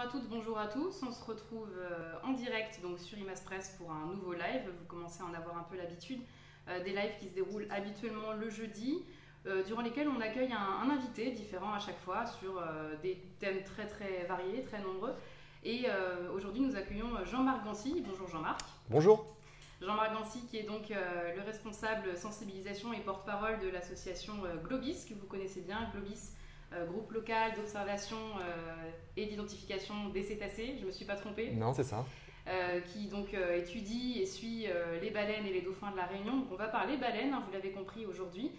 Bonjour à toutes, bonjour à tous. On se retrouve en direct donc sur Image Press pour un nouveau live. Vous commencez à en avoir un peu l'habitude. Des lives qui se déroulent habituellement le jeudi, durant lesquels on accueille un invité différent à chaque fois sur des thèmes très très variés, très nombreux. Et aujourd'hui, nous accueillons Jean-Marc Gancy. Bonjour Jean-Marc. Bonjour. Jean-Marc Gancy qui est donc le responsable sensibilisation et porte-parole de l'association Globis, que vous connaissez bien. Globis, groupe local d'observation et d'identification des cétacés, je ne me suis pas trompée. Non, c'est ça. Qui donc étudie et suit les baleines et les dauphins de la Réunion. Donc on va parler baleines, hein, vous l'avez compris aujourd'hui,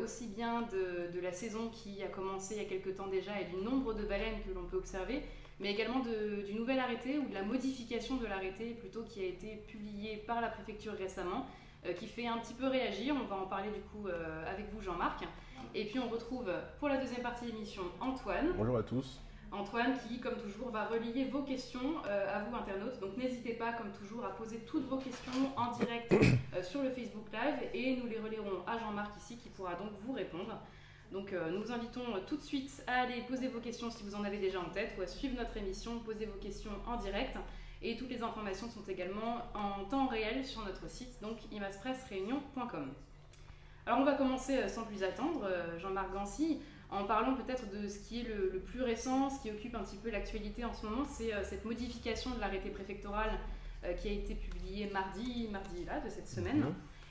aussi bien de la saison qui a commencé il y a quelques temps déjà et du nombre de baleines que l'on peut observer, mais également du nouvel arrêté ou de la modification de l'arrêté plutôt qui a été publié par la préfecture récemment, qui fait un petit peu réagir. On va en parler du coup avec vous Jean-Marc. Et puis on retrouve pour la deuxième partie de l'émission Antoine. Bonjour à tous. Antoine qui, comme toujours, va relayer vos questions à vous internautes. Donc n'hésitez pas, comme toujours, à poser toutes vos questions en direct sur le Facebook Live et nous les relayerons à Jean-Marc ici qui pourra donc vous répondre. Donc nous vous invitons tout de suite à aller poser vos questions si vous en avez déjà en tête ou à suivre notre émission, poser vos questions en direct. Et toutes les informations sont également en temps réel sur notre site, donc imaspressréunion.com. Alors on va commencer sans plus attendre, Jean-Marc Gancy, en parlant peut-être de ce qui est le plus récent, ce qui occupe un petit peu l'actualité en ce moment, c'est cette modification de l'arrêté préfectoral qui a été publié mardi là, de cette semaine,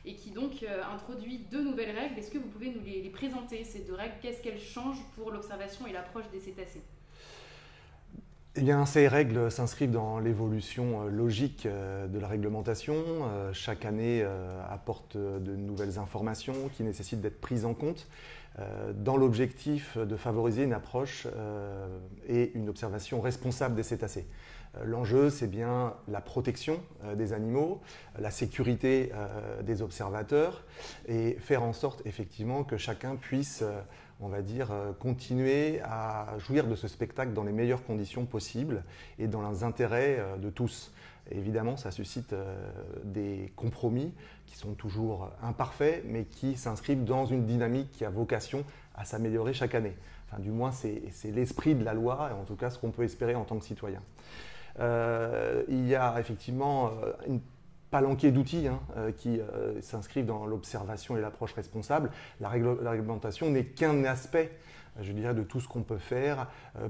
et qui donc introduit deux nouvelles règles. Est-ce que vous pouvez nous les présenter, ces deux règles? Qu'est-ce qu'elles changent pour l'observation et l'approche des cétacés? Eh bien, ces règles s'inscrivent dans l'évolution logique de la réglementation. Chaque année apporte de nouvelles informations qui nécessitent d'être prises en compte dans l'objectif de favoriser une approche et une observation responsable des cétacés. L'enjeu, c'est bien la protection des animaux, la sécurité des observateurs et faire en sorte effectivement que chacun puisse on va dire, continuer à jouir de ce spectacle dans les meilleures conditions possibles et dans les intérêts de tous. Évidemment, ça suscite des compromis qui sont toujours imparfaits, mais qui s'inscrivent dans une dynamique qui a vocation à s'améliorer chaque année. Enfin, du moins, c'est l'esprit de la loi, et en tout cas ce qu'on peut espérer en tant que citoyen. Il y a effectivement une palanquée d'outils qui s'inscrivent dans l'observation et l'approche responsable. La réglementation n'est qu'un aspect, je dirais, de tout ce qu'on peut faire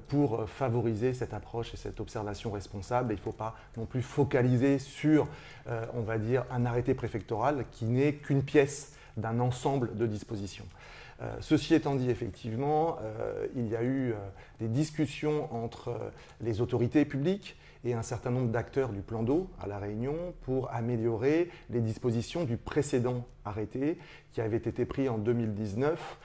pour favoriser cette approche et cette observation responsable. Il ne faut pas non plus focaliser sur, on va dire, un arrêté préfectoral qui n'est qu'une pièce d'un ensemble de dispositions. Ceci étant dit, effectivement, il y a eu des discussions entre les autorités publiques et un certain nombre d'acteurs du plan d'eau à La Réunion pour améliorer les dispositions du précédent arrêté qui avait été pris en 2019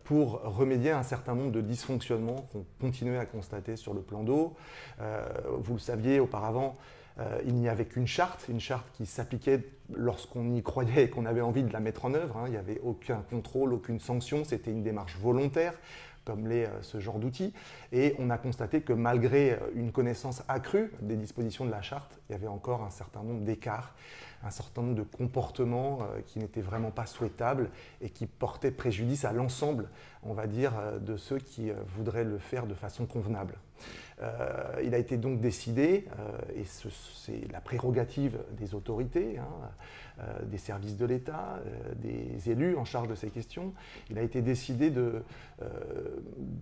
pour remédier à un certain nombre de dysfonctionnements qu'on continuait à constater sur le plan d'eau. Vous le saviez auparavant, il n'y avait qu'une charte qui s'appliquait lorsqu'on y croyait et qu'on avait envie de la mettre en œuvre. Il n'y avait aucun contrôle, aucune sanction, c'était une démarche volontaire comme l'est ce genre d'outils. Et on a constaté que malgré une connaissance accrue des dispositions de la charte, il y avait encore un certain nombre d'écarts, un certain nombre de comportements qui n'étaient vraiment pas souhaitables et qui portaient préjudice à l'ensemble, on va dire, de ceux qui voudraient le faire de façon convenable. Il a été donc décidé, et c'est la prérogative des autorités, des services de l'État, des élus en charge de ces questions, il a été décidé de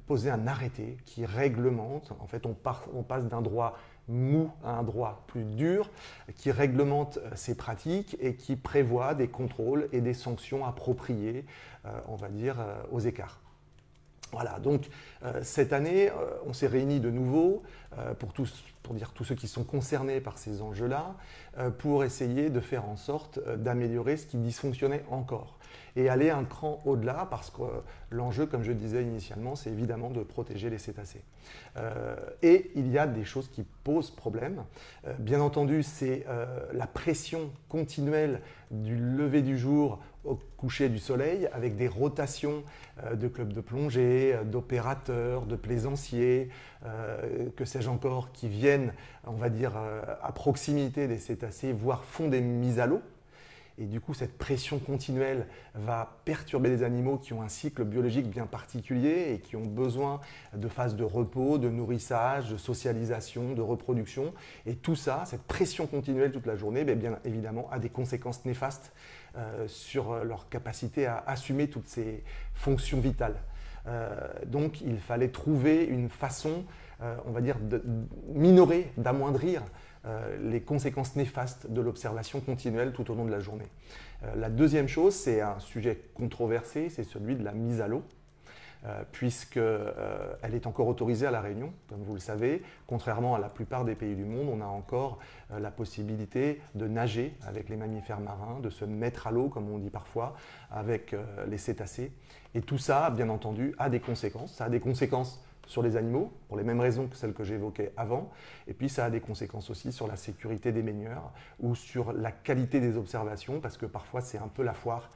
poser un arrêté qui réglemente, en fait on passe d'un droit mou à un droit plus dur, qui réglemente ces pratiques et qui prévoit des contrôles et des sanctions appropriées, on va dire, aux écarts. Voilà, donc cette année, on s'est réunis de nouveau pour dire tous ceux qui sont concernés par ces enjeux-là, pour essayer de faire en sorte d'améliorer ce qui dysfonctionnait encore et aller un cran au-delà parce que l'enjeu, comme je disais initialement, c'est évidemment de protéger les cétacés. Et il y a des choses qui posent problème. Bien entendu, c'est la pression continuelle du lever du jour au coucher du soleil avec des rotations de clubs de plongée, d'opérateurs, de plaisanciers, que sais-je encore, qui viennent, on va dire, à proximité des cétacés, voire font des mises à l'eau. Et du coup, cette pression continuelle va perturber les animaux qui ont un cycle biologique bien particulier et qui ont besoin de phases de repos, de nourrissage, de socialisation, de reproduction. Et tout ça, cette pression continuelle toute la journée, bien évidemment, a des conséquences néfastes sur leur capacité à assumer toutes ces fonctions vitales. Donc, il fallait trouver une façon, on va dire, de minorer, d'amoindrir les conséquences néfastes de l'observation continuelle tout au long de la journée. La deuxième chose, c'est un sujet controversé, c'est celui de la mise à l'eau, puisqu'elle est encore autorisée à La Réunion, comme vous le savez. Contrairement à la plupart des pays du monde, on a encore la possibilité de nager avec les mammifères marins, de se mettre à l'eau, comme on dit parfois, avec les cétacés. Et tout ça, bien entendu, a des conséquences. Ça a des conséquences sur les animaux, pour les mêmes raisons que celles que j'évoquais avant, et puis ça a des conséquences aussi sur la sécurité des baigneurs ou sur la qualité des observations, parce que parfois c'est un peu la foire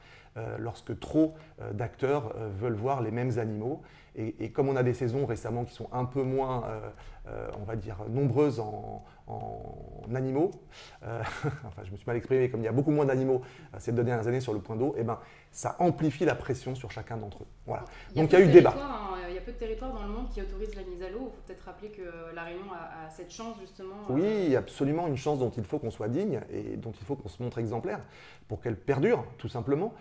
lorsque trop d'acteurs veulent voir les mêmes animaux. Et comme on a des saisons récemment qui sont un peu moins, on va dire, nombreuses en animaux, enfin je me suis mal exprimé, comme il y a beaucoup moins d'animaux ces 2 dernières années sur le point d'eau, et ça amplifie la pression sur chacun d'entre eux. Voilà. Donc il y a eu débat. Il y a peu de territoires dans le monde qui autorisent la mise à l'eau. Il faut peut-être rappeler que La Réunion a cette chance justement. Oui, absolument, une chance dont il faut qu'on soit digne et dont il faut qu'on se montre exemplaire pour qu'elle perdure, tout simplement.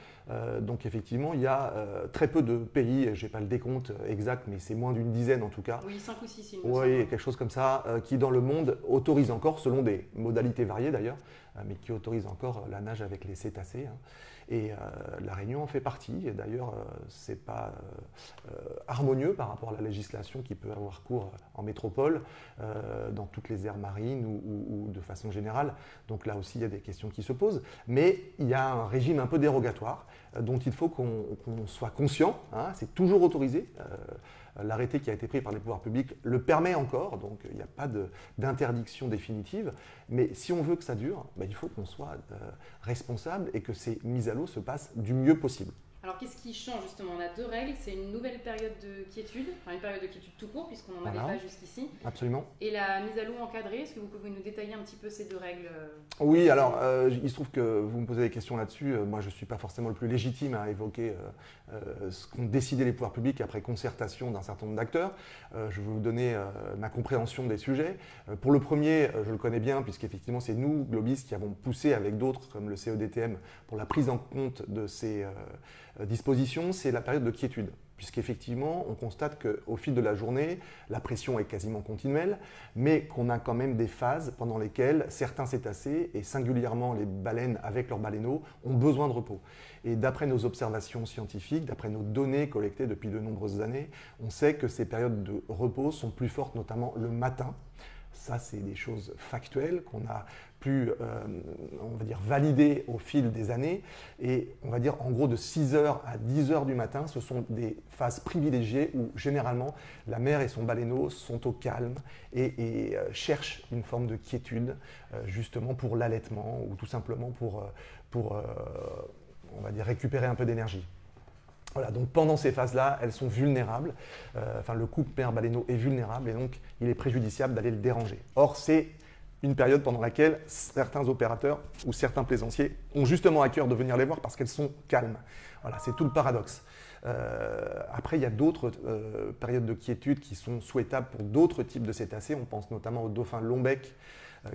Donc effectivement, il y a très peu de pays, je n'ai pas le décompte exact, mais c'est moins d'une dizaine en tout cas. Oui, 5 ou 6, oui, quelque chose comme ça, qui dans le monde autorise encore, selon des modalités variées d'ailleurs, mais qui autorise encore la nage avec les cétacés. Et La Réunion en fait partie, et d'ailleurs, ce n'est pas harmonieux par rapport à la législation qui peut avoir cours en métropole, dans toutes les aires marines ou de façon générale. Donc là aussi, il y a des questions qui se posent. Mais il y a un régime un peu dérogatoire dont il faut qu'on soit conscient. C'est toujours autorisé. L'arrêté qui a été pris par les pouvoirs publics le permet encore, donc il n'y a pas d'interdiction définitive. Mais si on veut que ça dure, il faut qu'on soit responsable et que ces mises à l'eau se passent du mieux possible. Alors qu'est-ce qui change justement? On a 2 règles, c'est une nouvelle période de quiétude, enfin une période de quiétude tout court puisqu'on n'en avait pas jusqu'ici. Absolument. Et la mise à l'eau encadrée, est-ce que vous pouvez nous détailler un petit peu ces 2 règles? Oui, alors il se trouve que vous me posez des questions là-dessus. Moi je ne suis pas forcément le plus légitime à évoquer ce qu'ont décidé les pouvoirs publics après concertation d'un certain nombre d'acteurs. Je vais vous donner ma compréhension des sujets. Pour le premier, je le connais bien puisqu'effectivement c'est nous, Globis, qui avons poussé avec d'autres comme le CEDTM pour la prise en compte de ces dispositions, c'est la période de quiétude. Puisqu'effectivement, on constate qu'au fil de la journée, la pression est quasiment continuelle, mais qu'on a quand même des phases pendant lesquelles certains cétacés, et singulièrement les baleines avec leurs baleineaux, ont besoin de repos. Et d'après nos observations scientifiques, d'après nos données collectées depuis de nombreuses années, on sait que ces périodes de repos sont plus fortes, notamment le matin. Ça, c'est des choses factuelles qu'on a pu, on va dire, valider au fil des années. Et on va dire, en gros, de 6h à 10h du matin, ce sont des phases privilégiées où, généralement, la mère et son baleineau sont au calme et cherchent une forme de quiétude, justement pour l'allaitement ou tout simplement pour on va dire, récupérer un peu d'énergie. Voilà, donc pendant ces phases-là, elles sont vulnérables. Enfin, le couple mère-baleineau est vulnérable et donc il est préjudiciable d'aller le déranger. Or, c'est une période pendant laquelle certains opérateurs ou certains plaisanciers ont justement à cœur de venir les voir parce qu'elles sont calmes. Voilà, c'est tout le paradoxe. Après, il y a d'autres périodes de quiétude qui sont souhaitables pour d'autres types de cétacés. On pense notamment aux dauphins long-bec,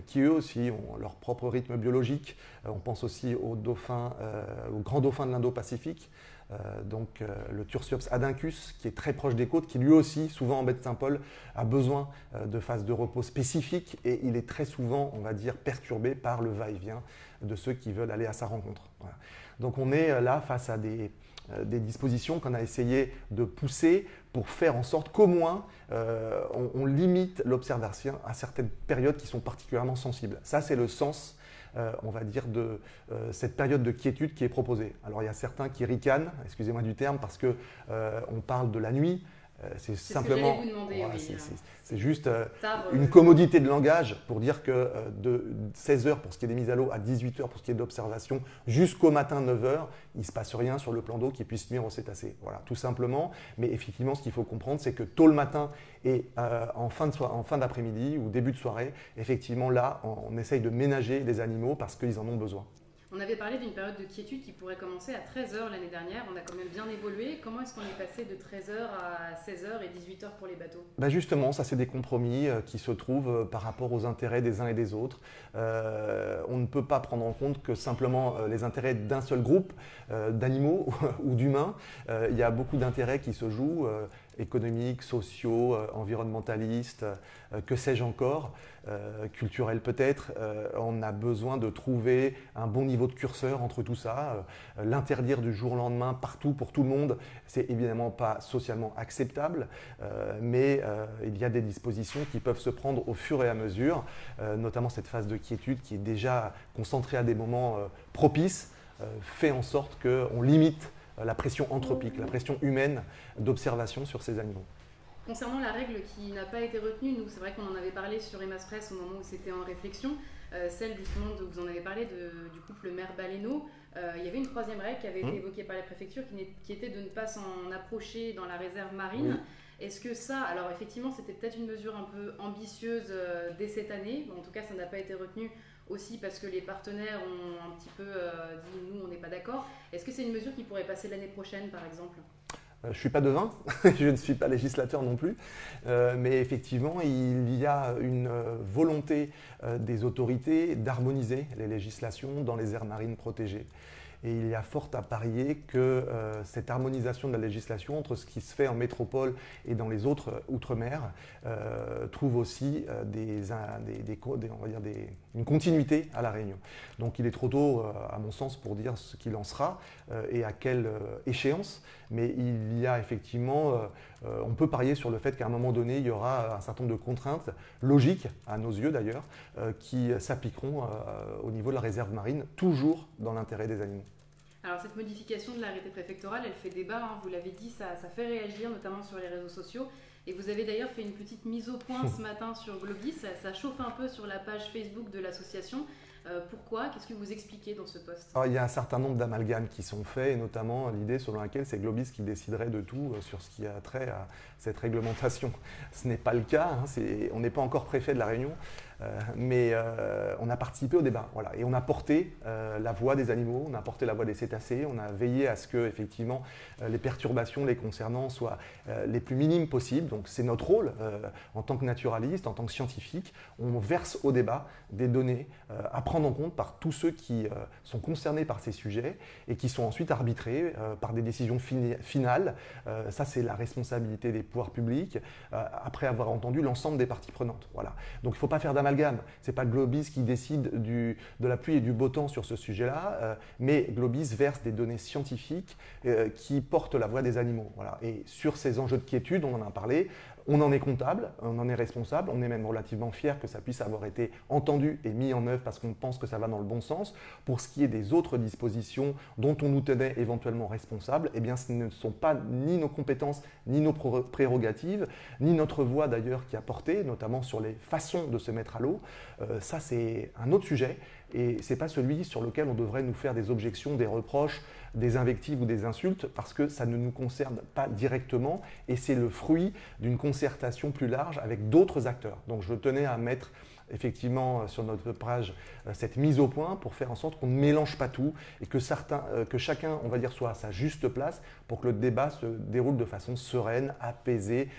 qui eux aussi ont leur propre rythme biologique. On pense aussi aux grands dauphins de l'Indo-Pacifique, donc le Tursiops aduncus, qui est très proche des côtes, qui lui aussi, souvent en baie de Saint-Paul, a besoin de phases de repos spécifiques et il est très souvent, on va dire, perturbé par le va-et-vient de ceux qui veulent aller à sa rencontre. Voilà. Donc on est là face à des dispositions qu'on a essayé de pousser pour faire en sorte qu'au moins on limite l'observation à certaines périodes qui sont particulièrement sensibles. Ça, c'est le sens, on va dire, de cette période de quiétude qui est proposée. Alors, il y a certains qui ricanent, excusez-moi du terme, parce qu'on parle de la nuit. C'est simplement, ce que j'allais vous demander, oui. C'est juste une commodité de langage pour dire que de 16h pour ce qui est des mises à l'eau à 18h pour ce qui est d'observation, jusqu'au matin 9h, il ne se passe rien sur le plan d'eau qui puisse nuire aux cétacés. Voilà, tout simplement. Mais effectivement, ce qu'il faut comprendre, c'est que tôt le matin et en fin d'après-midi ou début de soirée, effectivement, là, on essaye de ménager les animaux parce qu'ils en ont besoin. On avait parlé d'une période de quiétude qui pourrait commencer à 13 h l'année dernière. On a quand même bien évolué. Comment est-ce qu'on est passé de 13 h à 16 h et 18 h pour les bateaux? Justement, ça c'est des compromis qui se trouvent par rapport aux intérêts des uns et des autres. On ne peut pas prendre en compte que simplement les intérêts d'un seul groupe d'animaux ou d'humains. Il y a beaucoup d'intérêts qui se jouent, économiques, sociaux, environnementalistes, que sais-je encore, culturels peut-être. On a besoin de trouver un bon niveau de curseur entre tout ça. L'interdire du jour au lendemain partout pour tout le monde, c'est évidemment pas socialement acceptable, mais il y a des dispositions qui peuvent se prendre au fur et à mesure, notamment cette phase de quiétude qui est déjà concentrée à des moments propices, fait en sorte qu'on limite la pression anthropique, la pression humaine d'observation sur ces animaux. Concernant la règle qui n'a pas été retenue, nous c'est vrai qu'on en avait parlé sur Emas Press au moment où c'était en réflexion, celle justement dont vous en avez parlé du couple mère-baleineau. Il y avait une troisième règle qui avait été évoquée par la préfecture qui était de ne pas s'en approcher dans la réserve marine. Oui. Est-ce que ça, alors effectivement c'était peut-être une mesure un peu ambitieuse dès cette année, en tout cas ça n'a pas été retenu aussi parce que les partenaires ont un petit peu dit nous on n'est pas d'accord. Est-ce que c'est une mesure qui pourrait passer l'année prochaine par exemple? Je ne suis pas devin, je ne suis pas législateur non plus, mais effectivement, il y a une volonté des autorités d'harmoniser les législations dans les aires marines protégées. Et il y a fort à parier que cette harmonisation de la législation entre ce qui se fait en métropole et dans les autres outre-mer trouve aussi une continuité à La Réunion. Donc il est trop tôt, à mon sens, pour dire ce qu'il en sera et à quelle échéance. Mais il y a effectivement, on peut parier sur le fait qu'à un moment donné, il y aura un certain nombre de contraintes logiques, à nos yeux d'ailleurs, qui s'appliqueront au niveau de la réserve marine, toujours dans l'intérêt des animaux. Alors cette modification de l'arrêté préfectoral, elle fait débat, hein, vous l'avez dit, ça fait réagir notamment sur les réseaux sociaux. Et vous avez d'ailleurs fait une petite mise au point ce matin sur Globis, ça chauffe un peu sur la page Facebook de l'association. Pourquoi? Qu'est-ce que vous expliquez dans ce post? Alors, il y a un certain nombre d'amalgames qui sont faits, et notamment l'idée selon laquelle c'est Globis qui déciderait de tout sur ce qui a trait à cette réglementation. Ce n'est pas le cas, hein, on n'est pas encore préfet de La Réunion, mais on a participé au débat. Voilà, et on a porté la voix des animaux, on a porté la voix des cétacés, on a veillé à ce que effectivement, les perturbations les concernant soient les plus minimes possibles. Donc c'est notre rôle en tant que naturaliste, en tant que scientifique. On verse au débat des données à prendre en compte par tous ceux qui sont concernés par ces sujets et qui sont ensuite arbitrés par des décisions finales. Ça, c'est la responsabilité des pouvoirs publics après avoir entendu l'ensemble des parties prenantes. Voilà. Donc il ne faut pas faire d'amalgame. Ce n'est pas Globis qui décide de la pluie et du beau temps sur ce sujet-là, mais Globis verse des données scientifiques qui portent la voix des animaux. Voilà. Et sur ces enjeux de quiétude, on en a parlé. On en est comptable, on en est responsable, on est même relativement fier que ça puisse avoir été entendu et mis en œuvre parce qu'on pense que ça va dans le bon sens. Pour ce qui est des autres dispositions dont on nous tenait éventuellement responsables, eh bien ce ne sont pas ni nos compétences, ni nos prérogatives, ni notre voix d'ailleurs qui a porté, notamment sur les façons de se mettre à l'eau. Ça c'est un autre sujet et ce n'est pas celui sur lequel on devrait nous faire des objections, des reproches, des invectives ou des insultes parce que ça ne nous concerne pas directement et c'est le fruit d'une concertation plus large avec d'autres acteurs. Donc je tenais à mettre effectivement sur notre page cette mise au point pour faire en sorte qu'on ne mélange pas tout et que chacun, on va dire, soit à sa juste place pour que le débat se déroule de façon sereine, apaisée,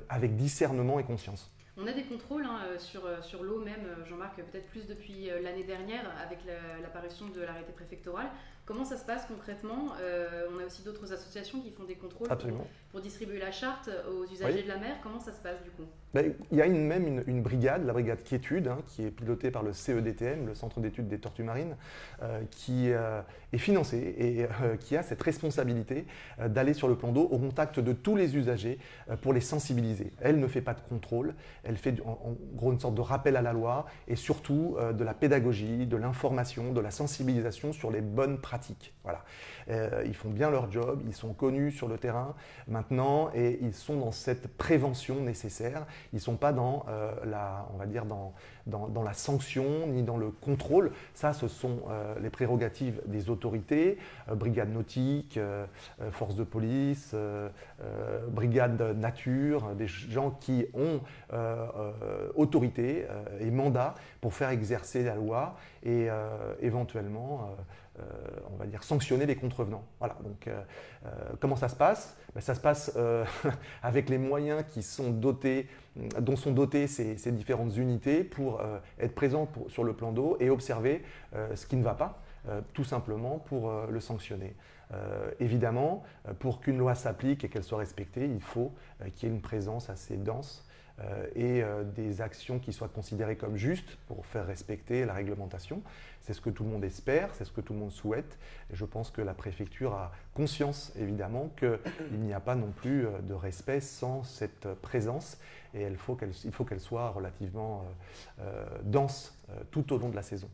avec discernement et conscience. On a des contrôles sur l'eau même, Jean-Marc, peut-être plus depuis l'année dernière avec l'apparition de l'arrêté préfectoral. Comment ça se passe concrètement? On a aussi d'autres associations qui font des contrôles pour distribuer la charte aux usagers de la mer. Comment ça se passe du coup? Il y a même une brigade, la brigade Quiétude, qui est pilotée par le CEDTM, le Centre d'études des tortues marines, qui est financée et qui a cette responsabilité d'aller sur le plan d'eau au contact de tous les usagers pour les sensibiliser. Elle ne fait pas de contrôle, elle fait en gros une sorte de rappel à la loi et surtout de la pédagogie, de l'information, de la sensibilisation sur les bonnes pratiques pratique. Voilà. Ils font bien leur job, ils sont connus sur le terrain maintenant et ils sont dans cette prévention nécessaire. Ils ne sont pas dans on va dire dans la sanction ni dans le contrôle. Ça, ce sont les prérogatives des autorités, brigade nautique, force de police, brigade nature, des gens qui ont autorité et mandat pour faire exercer la loi et éventuellement on va dire sanctionner les contrevenants. Voilà. Donc, comment ça se passe? Ça se passe avec les moyens dont sont dotées ces différentes unités pour être présents sur le plan d'eau et observer ce qui ne va pas, tout simplement pour le sanctionner. Évidemment, pour qu'une loi s'applique et qu'elle soit respectée, il faut qu'il y ait une présence assez dense et des actions qui soient considérées comme justes pour faire respecter la réglementation. C'est ce que tout le monde espère, c'est ce que tout le monde souhaite. Et je pense que la préfecture a conscience, évidemment, qu'il n'y a pas non plus de respect sans cette présence. Et il faut qu'elle soit relativement dense tout au long de la saison.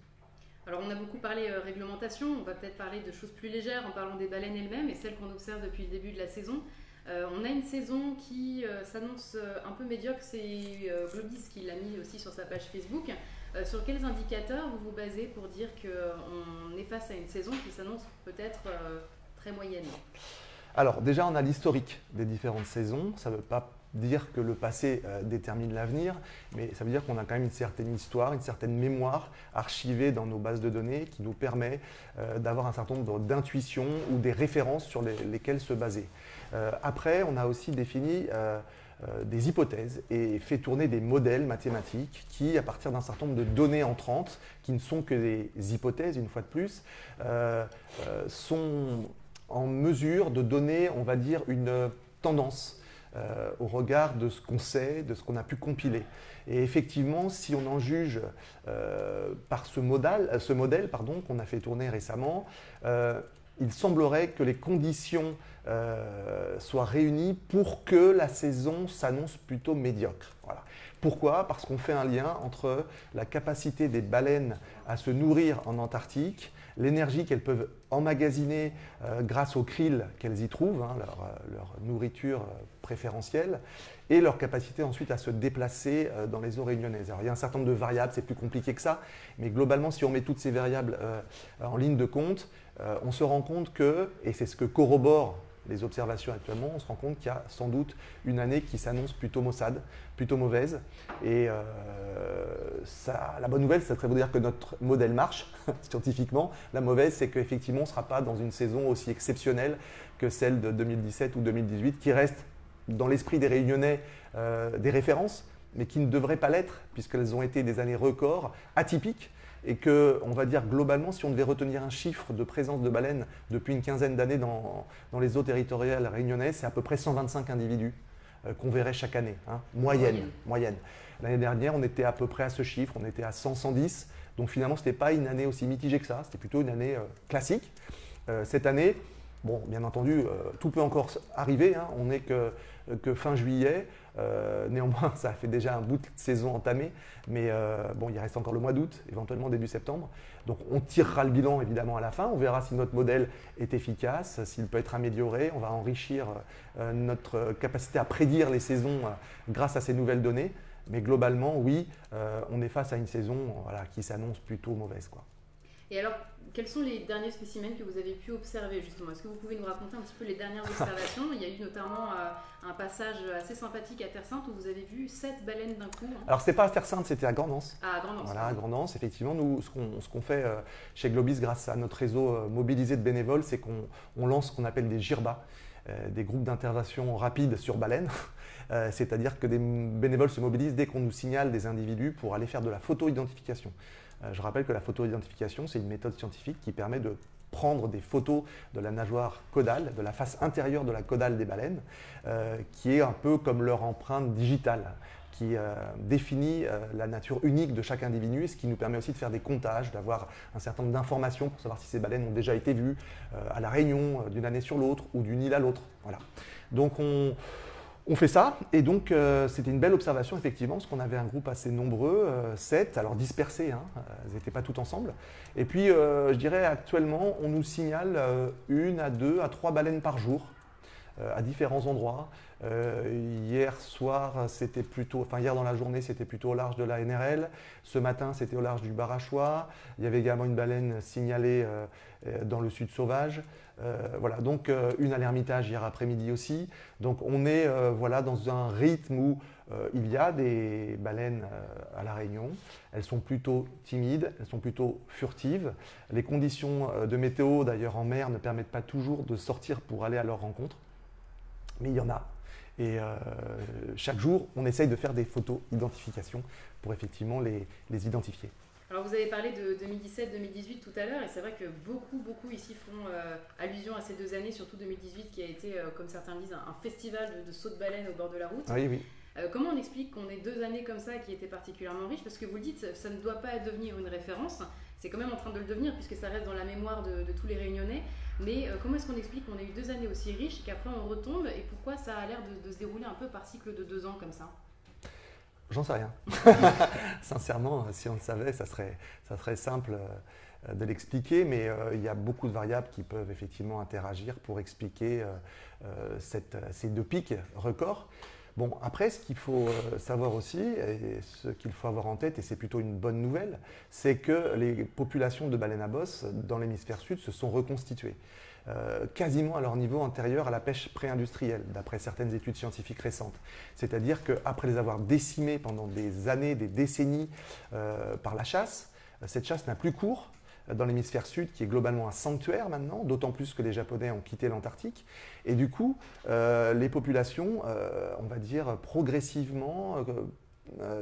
Alors on a beaucoup parlé réglementation, on va peut-être parler de choses plus légères en parlant des baleines elles-mêmes et celles qu'on observe depuis le début de la saison. On a une saison qui s'annonce un peu médiocre, c'est Globis qui l'a mis aussi sur sa page Facebook. Sur quels indicateurs vous vous basez pour dire qu'on est face à une saison qui s'annonce peut-être très moyenne? Alors déjà, on a l'historique des différentes saisons. Ça ne veut pas dire que le passé détermine l'avenir, mais ça veut dire qu'on a quand même une certaine histoire, une certaine mémoire archivée dans nos bases de données qui nous permet d'avoir un certain nombre d'intuitions ou des références sur lesquelles se baser. Après, on a aussi défini des hypothèses et fait tourner des modèles mathématiques qui, à partir d'un certain nombre de données entrantes, qui ne sont que des hypothèses, une fois de plus, sont en mesure de donner, on va dire, une tendance au regard de ce qu'on sait, de ce qu'on a pu compiler. Et effectivement, si on en juge par ce modèle qu'on a fait tourner récemment, il semblerait que les conditions soient réunies pour que la saison s'annonce plutôt médiocre. Voilà. Pourquoi? Parce qu'on fait un lien entre la capacité des baleines à se nourrir en Antarctique, l'énergie qu'elles peuvent emmagasiner grâce au krill qu'elles y trouvent, hein, leur nourriture préférentielle, et leur capacité ensuite à se déplacer dans les eaux réunionnaises. Alors, il y a un certain nombre de variables, c'est plus compliqué que ça, mais globalement, si on met toutes ces variables en ligne de compte, on se rend compte que, et c'est ce que corroborent les observations actuellement, on se rend compte qu'il y a sans doute une année qui s'annonce plutôt maussade, plutôt mauvaise. Et la bonne nouvelle, ça serait de dire que notre modèle marche scientifiquement. La mauvaise, c'est qu'effectivement, on ne sera pas dans une saison aussi exceptionnelle que celle de 2017 ou 2018, qui reste dans l'esprit des Réunionnais des références, mais qui ne devraient pas l'être, puisqu'elles ont été des années records, atypiques. Et que, on va dire globalement, si on devait retenir un chiffre de présence de baleines depuis une quinzaine d'années dans les eaux territoriales réunionnaises, c'est à peu près 125 individus qu'on verrait chaque année, hein, moyenne. L'année dernière, on était à peu près à ce chiffre, on était à 100-110. Donc finalement, ce n'était pas une année aussi mitigée que ça, c'était plutôt une année classique. Cette année, bon, bien entendu, tout peut encore arriver, hein, on n'est que fin juillet. Néanmoins, ça fait déjà un bout de saison entamé, mais bon, il reste encore le mois d'août, éventuellement début septembre. Donc on tirera le bilan évidemment à la fin, on verra si notre modèle est efficace, s'il peut être amélioré, on va enrichir notre capacité à prédire les saisons grâce à ces nouvelles données. Mais globalement, oui, on est face à une saison qui s'annonce plutôt mauvaise, quoi. Et alors, quels sont les derniers spécimens que vous avez pu observer justement? Est-ce que vous pouvez nous raconter un petit peu les dernières observations? Il y a eu notamment un passage assez sympathique à Terre Sainte où vous avez vu 7 baleines d'un coup. Hein. Alors, ce n'était pas à Terre Sainte, c'était à Grand'Anse. Ah, à Grand'Anse. Voilà, à Grand'Anse. Effectivement, nous, ce qu'on fait chez Globis grâce à notre réseau mobilisé de bénévoles, c'est qu'on lance ce qu'on appelle des GIRBA, des groupes d'intervention rapide sur baleines. C'est-à-dire que des bénévoles se mobilisent dès qu'on nous signale des individus pour aller faire de la photo-identification. Je rappelle que la photo-identification, c'est une méthode scientifique qui permet de prendre des photos de la nageoire caudale, de la face intérieure de la caudale des baleines, qui est un peu comme leur empreinte digitale, qui définit la nature unique de chaque individu, et ce qui nous permet aussi de faire des comptages, d'avoir un certain nombre d'informations pour savoir si ces baleines ont déjà été vues à La Réunion d'une année sur l'autre ou d'une île à l'autre. Voilà. Donc On fait ça, et donc c'était une belle observation effectivement, parce qu'on avait un groupe assez nombreux, 7, alors dispersés, hein, ils n'étaient pas tous ensemble. Et puis je dirais actuellement, on nous signale 1 à 2 à 3 baleines par jour, à différents endroits. Hier soir, c'était plutôt, enfin hier dans la journée, c'était plutôt au large de la NRL. Ce matin, c'était au large du Barachois. Il y avait également une baleine signalée dans le sud sauvage. Voilà, donc une à l'Ermitage hier après-midi aussi. Donc on est voilà, dans un rythme où il y a des baleines à La Réunion. Elles sont plutôt timides, elles sont plutôt furtives. Les conditions de météo, d'ailleurs en mer, ne permettent pas toujours de sortir pour aller à leur rencontre. Mais il y en a. Et chaque jour, on essaye de faire des photos identification pour effectivement les identifier. Alors vous avez parlé de 2017-2018 tout à l'heure, et c'est vrai que beaucoup ici font allusion à ces 2 années, surtout 2018 qui a été, comme certains disent, un festival de saut de baleine au bord de la route. Oui, oui. Comment on explique qu'on ait 2 années comme ça qui étaient particulièrement riches? Parce que vous le dites, ça ne doit pas devenir une référence, c'est quand même en train de le devenir puisque ça reste dans la mémoire de tous les Réunionnais. Mais comment est-ce qu'on explique qu'on ait eu 2 années aussi riches et qu'après on retombe, et pourquoi ça a l'air de se dérouler un peu par cycle de 2 ans comme ça? J'en sais rien. Sincèrement, si on le savait, ça serait simple de l'expliquer, mais il y a beaucoup de variables qui peuvent effectivement interagir pour expliquer ces 2 pics records. Bon, après, ce qu'il faut savoir aussi, et ce qu'il faut avoir en tête, et c'est plutôt une bonne nouvelle, c'est que les populations de baleines à bosse dans l'hémisphère sud se sont reconstituées. Quasiment à leur niveau antérieur à la pêche pré-industrielle, d'après certaines études scientifiques récentes. C'est-à-dire qu'après les avoir décimées pendant des années, des décennies par la chasse, cette chasse n'a plus cours dans l'hémisphère sud, qui est globalement un sanctuaire maintenant, d'autant plus que les Japonais ont quitté l'Antarctique. Et du coup, les populations, on va dire, progressivement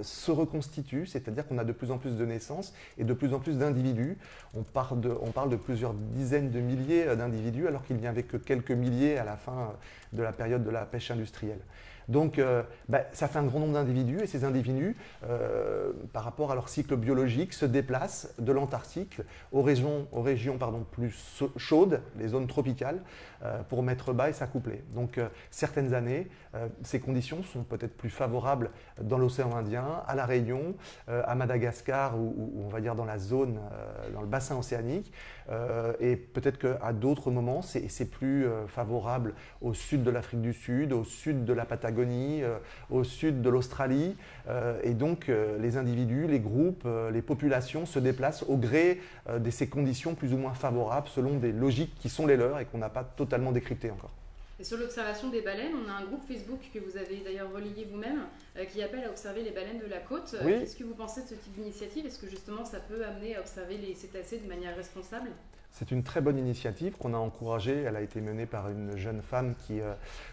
se reconstituent, c'est-à-dire qu'on a de plus en plus de naissances et de plus en plus d'individus. On parle de plusieurs dizaines de milliers d'individus, alors qu'il n'y avait que quelques milliers à la fin de la période de la pêche industrielle. Donc, ça fait un grand nombre d'individus, et ces individus, par rapport à leur cycle biologique, se déplacent de l'Antarctique aux régions plus chaudes, les zones tropicales, pour mettre bas et s'accoupler. Donc, certaines années, ces conditions sont peut-être plus favorables dans l'océan Indien, à La Réunion, à Madagascar, ou on va dire dans la zone, dans le bassin océanique, et peut-être qu'à d'autres moments, c'est plus favorable au sud de l'Afrique du Sud, au sud de la Patagonie, au sud de l'Australie, et donc les individus, les groupes, les populations se déplacent au gré de ces conditions plus ou moins favorables selon des logiques qui sont les leurs et qu'on n'a pas totalement décryptées encore. Et sur l'observation des baleines, on a un groupe Facebook que vous avez d'ailleurs relayé vous-même qui appelle à observer les baleines de la côte. Oui. Qu'est-ce que vous pensez de ce type d'initiative? Est-ce que justement ça peut amener à observer les cétacés de manière responsable? C'est une très bonne initiative qu'on a encouragée. Elle a été menée par une jeune femme qui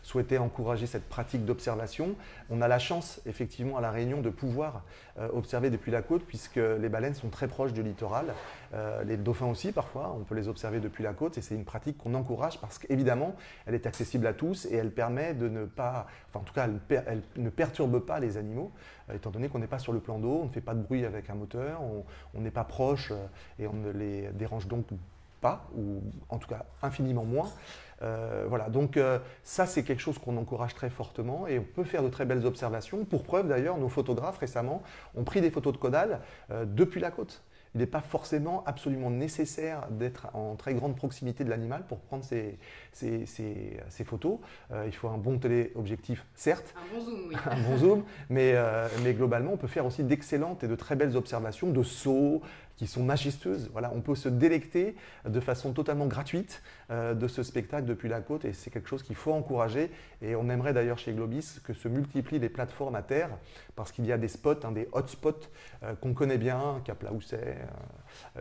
souhaitait encourager cette pratique d'observation. On a la chance, effectivement, à La Réunion, de pouvoir observer depuis la côte, puisque les baleines sont très proches du littoral. Les dauphins aussi, parfois, on peut les observer depuis la côte, et c'est une pratique qu'on encourage parce qu'évidemment, elle est accessible à tous et elle permet de ne pas, enfin en tout cas, elle ne perturbe pas les animaux, étant donné qu'on n'est pas sur le plan d'eau, on ne fait pas de bruit avec un moteur, on n'est pas proche et on ne les dérange donc pas, ou en tout cas infiniment moins. Voilà, donc ça c'est quelque chose qu'on encourage très fortement, et on peut faire de très belles observations. Pour preuve d'ailleurs, nos photographes récemment ont pris des photos de caudales depuis la côte. Il n'est pas forcément absolument nécessaire d'être en très grande proximité de l'animal pour prendre ces photos. Il faut un bon téléobjectif, certes. Un bon zoom, oui. Un bon zoom, mais globalement, on peut faire aussi d'excellentes et de très belles observations de sauts qui sont majestueuses. Voilà, on peut se délecter de façon totalement gratuite de ce spectacle depuis la côte, et c'est quelque chose qu'il faut encourager. Et on aimerait d'ailleurs chez Globis que se multiplient les plateformes à terre, parce qu'il y a des spots, des hotspots qu'on connaît bien, Cap-Laousset,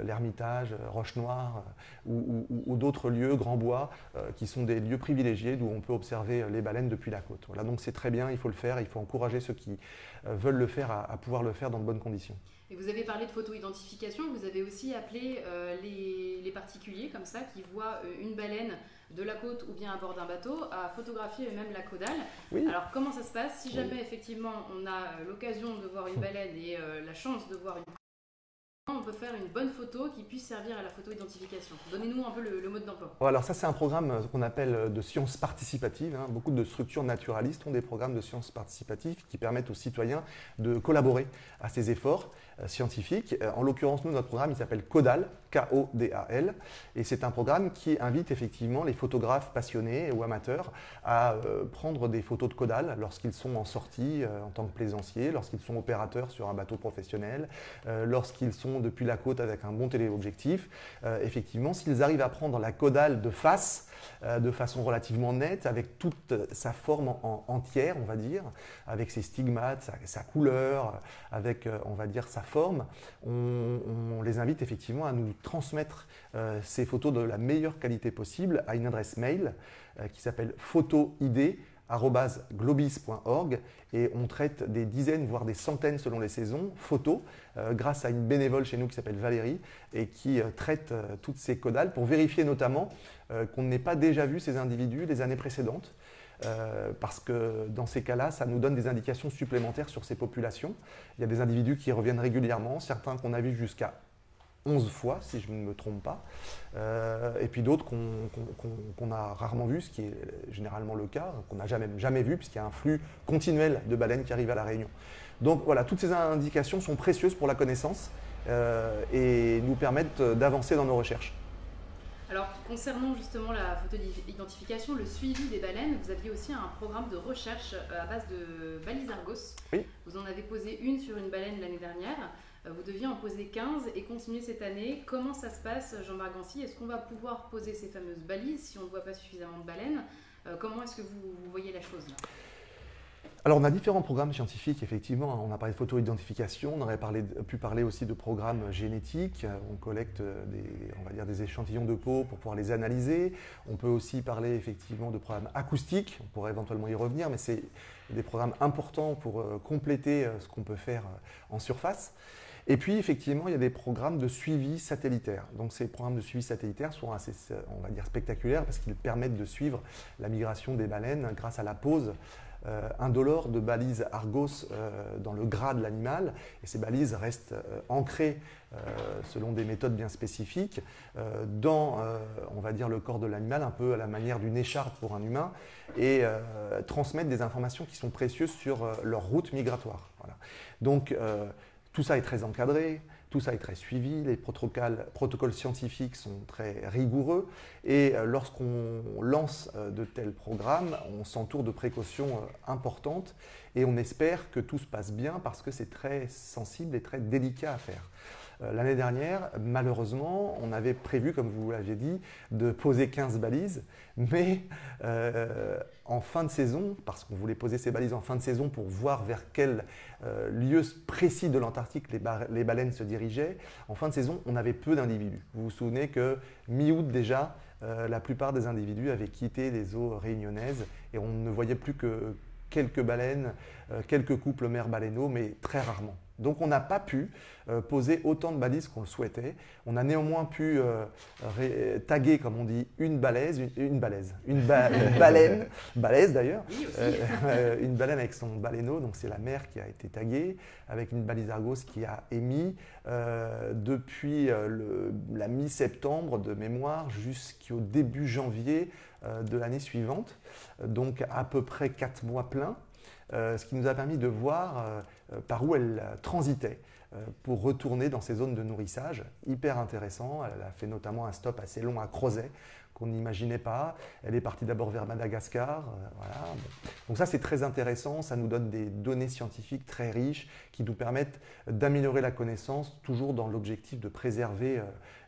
l'Ermitage, Roche-Noire, ou d'autres lieux, Grand Bois, qui sont des lieux privilégiés d'où on peut observer les baleines depuis la côte. Voilà, donc c'est très bien, il faut le faire, il faut encourager ceux qui veulent le faire à pouvoir le faire dans de bonnes conditions. Et vous avez parlé de photo-identification, vous avez aussi appelé les particuliers comme ça qui voient une baleine de la côte ou bien à bord d'un bateau à photographier eux-mêmes la caudale. Oui. Alors comment ça se passe? Si jamais effectivement on a l'occasion de voir une baleine et la chance de voir une on peut faire une bonne photo qui puisse servir à la photo-identification? Donnez-nous un peu le mode d'emploi. Alors ça, c'est un programme qu'on appelle de sciences participatives. Beaucoup de structures naturalistes ont des programmes de sciences participatives qui permettent aux citoyens de collaborer à ces efforts scientifiques. En l'occurrence, nous, notre programme, il s'appelle CODAL, K-O-D-A-L, et c'est un programme qui invite effectivement les photographes passionnés ou amateurs à prendre des photos de caudal lorsqu'ils sont en sortie en tant que plaisanciers, lorsqu'ils sont opérateurs sur un bateau professionnel, lorsqu'ils sont depuis la côte avec un bon téléobjectif. Effectivement, s'ils arrivent à prendre la caudale de face, de façon relativement nette, avec toute sa forme entière, on va dire, avec ses stigmates, sa couleur, avec, on va dire, sa forme, on les invite effectivement à nous transmettre ces photos de la meilleure qualité possible à une adresse mail qui s'appelle photoid@globis.org, et on traite des dizaines voire des centaines selon les saisons photos grâce à une bénévole chez nous qui s'appelle Valérie et qui traite toutes ces caudales pour vérifier notamment qu'on n'ait pas déjà vu ces individus les années précédentes. Parce que dans ces cas-là, ça nous donne des indications supplémentaires sur ces populations. Il y a des individus qui reviennent régulièrement, certains qu'on a vus jusqu'à 11 fois, si je ne me trompe pas, et puis d'autres qu'on a rarement vus, ce qui est généralement le cas, qu'on n'a jamais vu, puisqu'il y a un flux continuel de baleines qui arrivent à La Réunion. Donc voilà, toutes ces indications sont précieuses pour la connaissance et nous permettent d'avancer dans nos recherches. Alors, concernant justement la photo-identification, le suivi des baleines, vous aviez aussi un programme de recherche à base de balises Argos. Oui. Vous en avez posé une sur une baleine l'année dernière. Vous deviez en poser 15 et continuer cette année. Comment ça se passe, Jean-Marc Gancy? Est-ce qu'on va pouvoir poser ces fameuses balises si on ne voit pas suffisamment de baleines? Comment est-ce que vous voyez la chose là? Alors, on a différents programmes scientifiques, effectivement. On a parlé de photo-identification, on aurait pu parler aussi de programmes génétiques. On collecte on va dire des échantillons de peau pour pouvoir les analyser. On peut aussi parler effectivement de programmes acoustiques. On pourrait éventuellement y revenir, mais c'est des programmes importants pour compléter ce qu'on peut faire en surface. Et puis, effectivement, il y a des programmes de suivi satellitaire. Donc, ces programmes de suivi satellitaire sont assez, on va dire, spectaculaires parce qu'ils permettent de suivre la migration des baleines grâce à la pose indolore de balises Argos dans le gras de l'animal, et ces balises restent ancrées selon des méthodes bien spécifiques dans, on va dire, le corps de l'animal, un peu à la manière d'une écharpe pour un humain, et transmettent des informations qui sont précieuses sur leur route migratoire. Voilà. Donc tout ça est très encadré, tout ça est très suivi, les protocoles scientifiques sont très rigoureux, et lorsqu'on lance de tels programmes, on s'entoure de précautions importantes et on espère que tout se passe bien parce que c'est très sensible et très délicat à faire. L'année dernière, malheureusement, on avait prévu, comme vous l'aviez dit, de poser 15 balises, mais en fin de saison, parce qu'on voulait poser ces balises en fin de saison pour voir vers quel lieu précis de l'Antarctique les baleines se dirigeaient, en fin de saison, on avait peu d'individus. Vous vous souvenez que mi-août déjà, la plupart des individus avaient quitté les eaux réunionnaises et on ne voyait plus que quelques baleines, quelques couples mère-baleineaux, mais très rarement. Donc on n'a pas pu poser autant de balises qu'on le souhaitait. On a néanmoins pu taguer, comme on dit, une balaise, une baleine, balèze d'ailleurs, Oui, une baleine avec son baleineau, donc c'est la mère qui a été taguée, avec une balise Argos qui a émis depuis la mi-septembre de mémoire jusqu'au début janvier de l'année suivante, donc à peu près 4 mois pleins. Ce qui nous a permis de voir par où elle transitait pour retourner dans ces zones de nourrissage. Hyper intéressant. Elle a fait notamment un stop assez long à Crozet qu'on n'imaginait pas. Elle est partie d'abord vers Madagascar. Voilà. Donc ça, c'est très intéressant. Ça nous donne des données scientifiques très riches qui nous permettent d'améliorer la connaissance, toujours dans l'objectif de préserver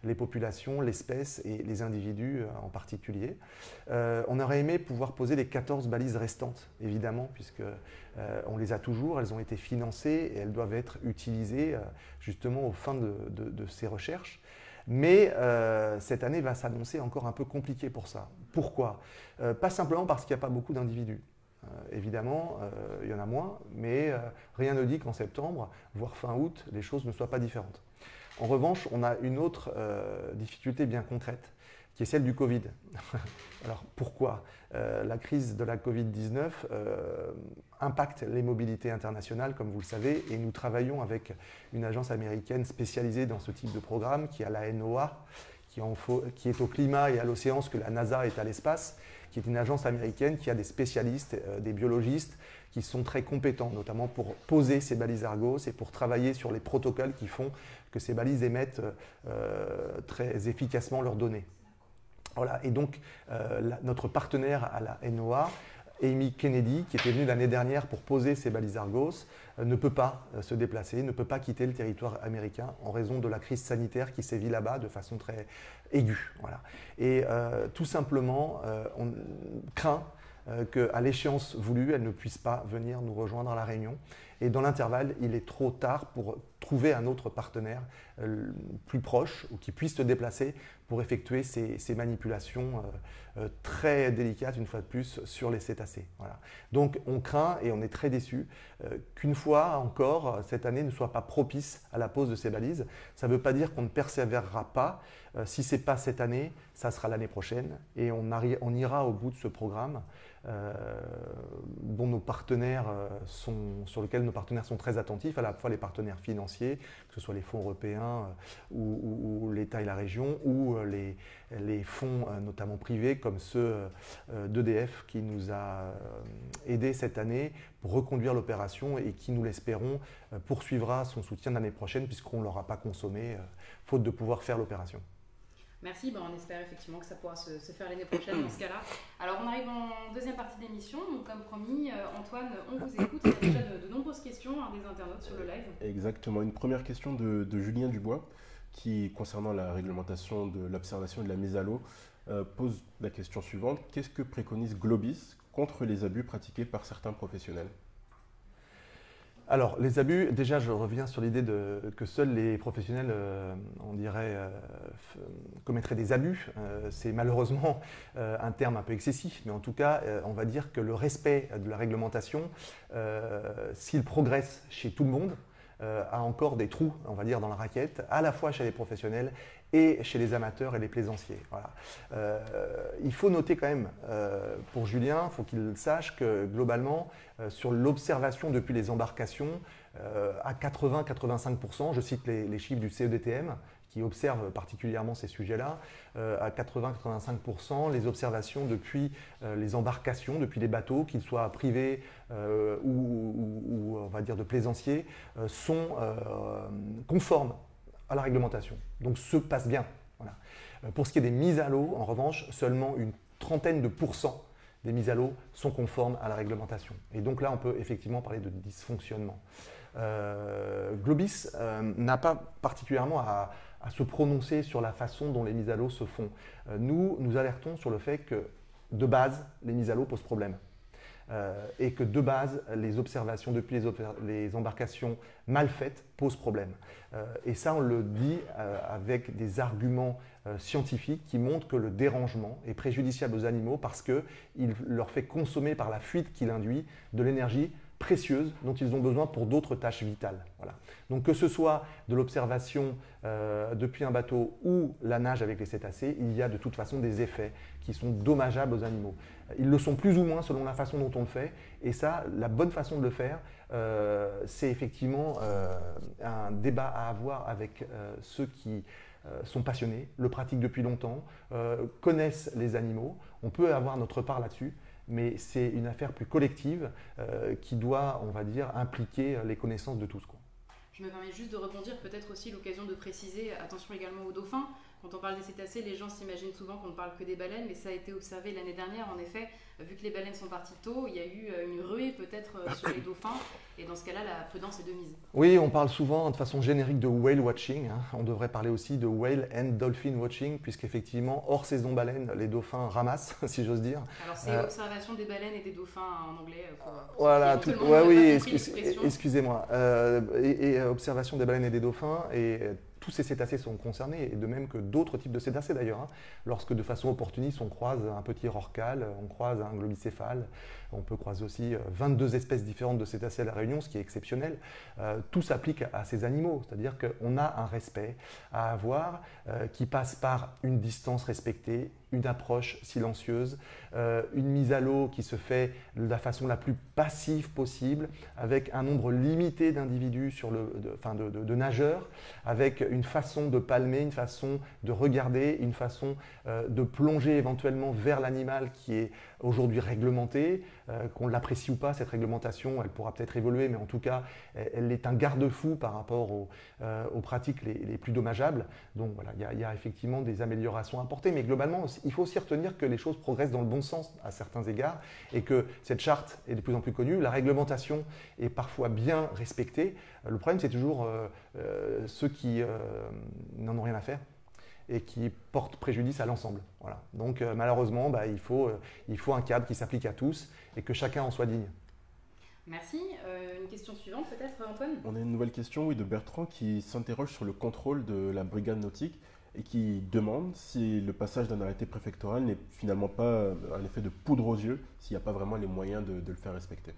les populations, l'espèce et les individus en particulier. On aurait aimé pouvoir poser les 14 balises restantes, évidemment, puisque on les a toujours, elles ont été financées et elles doivent être utilisées justement aux fins de ces recherches. Mais cette année va s'annoncer encore un peu compliquée pour ça. Pourquoi? Pas simplement parce qu'il n'y a pas beaucoup d'individus. Évidemment, il y en a moins, mais rien ne dit qu'en septembre, voire fin août, les choses ne soient pas différentes. En revanche, on a une autre difficulté bien concrète. qui est celle du Covid. Alors pourquoi la crise de la Covid-19 impacte les mobilités internationales, comme vous le savez, et nous travaillons avec une agence américaine spécialisée dans ce type de programme, qui est la NOAA, qui est au climat et à l'océan, ce que la NASA est à l'espace, qui est une agence américaine qui a des spécialistes, des biologistes, qui sont très compétents, notamment pour poser ces balises Argos et pour travailler sur les protocoles qui font que ces balises émettent très efficacement leurs données. Voilà. Et donc, notre partenaire à la NOAA, Amy Kennedy, qui était venue l'année dernière pour poser ces balises Argos, ne peut pas se déplacer, ne peut pas quitter le territoire américain en raison de la crise sanitaire qui sévit là-bas de façon très aiguë. Voilà. Et tout simplement, on craint qu'à l'échéance voulue, elle ne puisse pas venir nous rejoindre à La Réunion. Et dans l'intervalle, il est trop tard pour trouver un autre partenaire plus proche ou qui puisse se déplacer pour effectuer ces manipulations très délicates, une fois de plus, sur les cétacés. Voilà. Donc on craint et on est très déçus qu'une fois encore, cette année ne soit pas propice à la pose de ces balises. Ça ne veut pas dire qu'on ne persévérera pas. Si ce n'est pas cette année, ça sera l'année prochaine et on ira au bout de ce programme dont nos partenaires sur lequel nos partenaires sont très attentifs, à la fois les partenaires financiers, que ce soit les fonds européens ou l'État et la région, ou les fonds notamment privés comme ceux d'EDF qui nous a aidés cette année pour reconduire l'opération et qui, nous l'espérons, poursuivra son soutien l'année prochaine puisqu'on ne l'aura pas consommé faute de pouvoir faire l'opération. Merci, on espère effectivement que ça pourra se faire l'année prochaine dans ce cas-là. Alors on arrive en deuxième partie d'émission, donc comme promis, Antoine, on vous écoute. Il y a déjà de nombreuses questions des internautes sur le live. Exactement, une première question de Julien Dubois qui, concernant la réglementation de l'observation et de la mise à l'eau, pose la question suivante. Qu'est-ce que préconise Globis contre les abus pratiqués par certains professionnels ? Alors, les abus, déjà, je reviens sur l'idée que seuls les professionnels, on dirait, commettraient des abus. C'est malheureusement un terme un peu excessif, mais en tout cas, on va dire que le respect de la réglementation, s'il progresse chez tout le monde, a encore des trous, on va dire, dans la raquette, à la fois chez les professionnels et chez les amateurs et les plaisanciers. Voilà. Il faut noter quand même, pour Julien, il faut qu'il sache que globalement, sur l'observation depuis les embarcations, à 80-85%, je cite les chiffres du CEDTM, qui observe particulièrement ces sujets-là, à 80-85%, les observations depuis les embarcations, depuis les bateaux, qu'ils soient privés ou on va dire de plaisanciers, sont conformes à la réglementation. Donc se passe bien. Voilà. Pour ce qui est des mises à l'eau, en revanche, seulement une trentaine de pourcents des mises à l'eau sont conformes à la réglementation. Et donc là, on peut effectivement parler de dysfonctionnement. Globis n'a pas particulièrement à se prononcer sur la façon dont les mises à l'eau se font. Nous alertons sur le fait que, de base, les mises à l'eau posent problème. Et que de base, les observations depuis les embarcations mal faites posent problème. Et ça, on le dit avec des arguments scientifiques qui montrent que le dérangement est préjudiciable aux animaux parce qu'il leur fait consommer par la fuite qu'il induit de l'énergie précieuses dont ils ont besoin pour d'autres tâches vitales. Voilà. Donc que ce soit de l'observation depuis un bateau ou la nage avec les cétacés, il y a de toute façon des effets qui sont dommageables aux animaux. Ils le sont plus ou moins selon la façon dont on le fait, et ça, la bonne façon de le faire, c'est effectivement un débat à avoir avec ceux qui sont passionnés, le pratiquent depuis longtemps, connaissent les animaux. On peut avoir notre part là-dessus, mais c'est une affaire plus collective qui doit, on va dire, impliquer les connaissances de tous, quoi. Je me permets juste de rebondir, peut-être aussi l'occasion de préciser, attention également aux dauphins. Quand on parle des cétacés, les gens s'imaginent souvent qu'on ne parle que des baleines, mais ça a été observé l'année dernière. En effet, vu que les baleines sont parties tôt, il y a eu une ruée peut-être sur les dauphins. Et dans ce cas-là, la prudence est de mise. Oui, on parle souvent de façon générique de whale watching. On devrait parler aussi de whale and dolphin watching, puisqu'effectivement, hors saison baleine, les dauphins ramassent, si j'ose dire. Alors c'est observation des baleines et des dauphins en anglais. Voilà, excusez-moi. Et observation des baleines et des dauphins. Et tous ces cétacés sont concernés, et de même que d'autres types de cétacés d'ailleurs. Lorsque de façon opportuniste on croise un petit rorqual, on croise un globicéphale, On peut croiser aussi 22 espèces différentes de cétacés à La Réunion, ce qui est exceptionnel. Tout s'applique à ces animaux, c'est-à-dire qu'on a un respect à avoir qui passe par une distance respectée, une approche silencieuse, une mise à l'eau qui se fait de la façon la plus passive possible, avec un nombre limité d'individus, de nageurs, avec une façon de palmer, une façon de regarder, une façon de plonger éventuellement vers l'animal qui est aujourd'hui réglementée, qu'on l'apprécie ou pas, cette réglementation, elle pourra peut-être évoluer, mais en tout cas, elle est un garde-fou par rapport aux pratiques les plus dommageables. Donc voilà, il y a effectivement des améliorations à apporter, mais globalement, il faut aussi retenir que les choses progressent dans le bon sens à certains égards et que cette charte est de plus en plus connue, la réglementation est parfois bien respectée. Le problème, c'est toujours ceux qui n'en ont rien à faire et qui portent préjudice à l'ensemble. Voilà. Donc malheureusement, il faut un cadre qui s'applique à tous et que chacun en soit digne. Merci. Une question suivante peut-être, Antoine? On a une nouvelle question, oui, de Bertrand qui s'interroge sur le contrôle de la brigade nautique et qui demande si le passage d'un arrêté préfectoral n'est finalement pas un effet de poudre aux yeux, s'il n'y a pas vraiment les moyens de le faire respecter.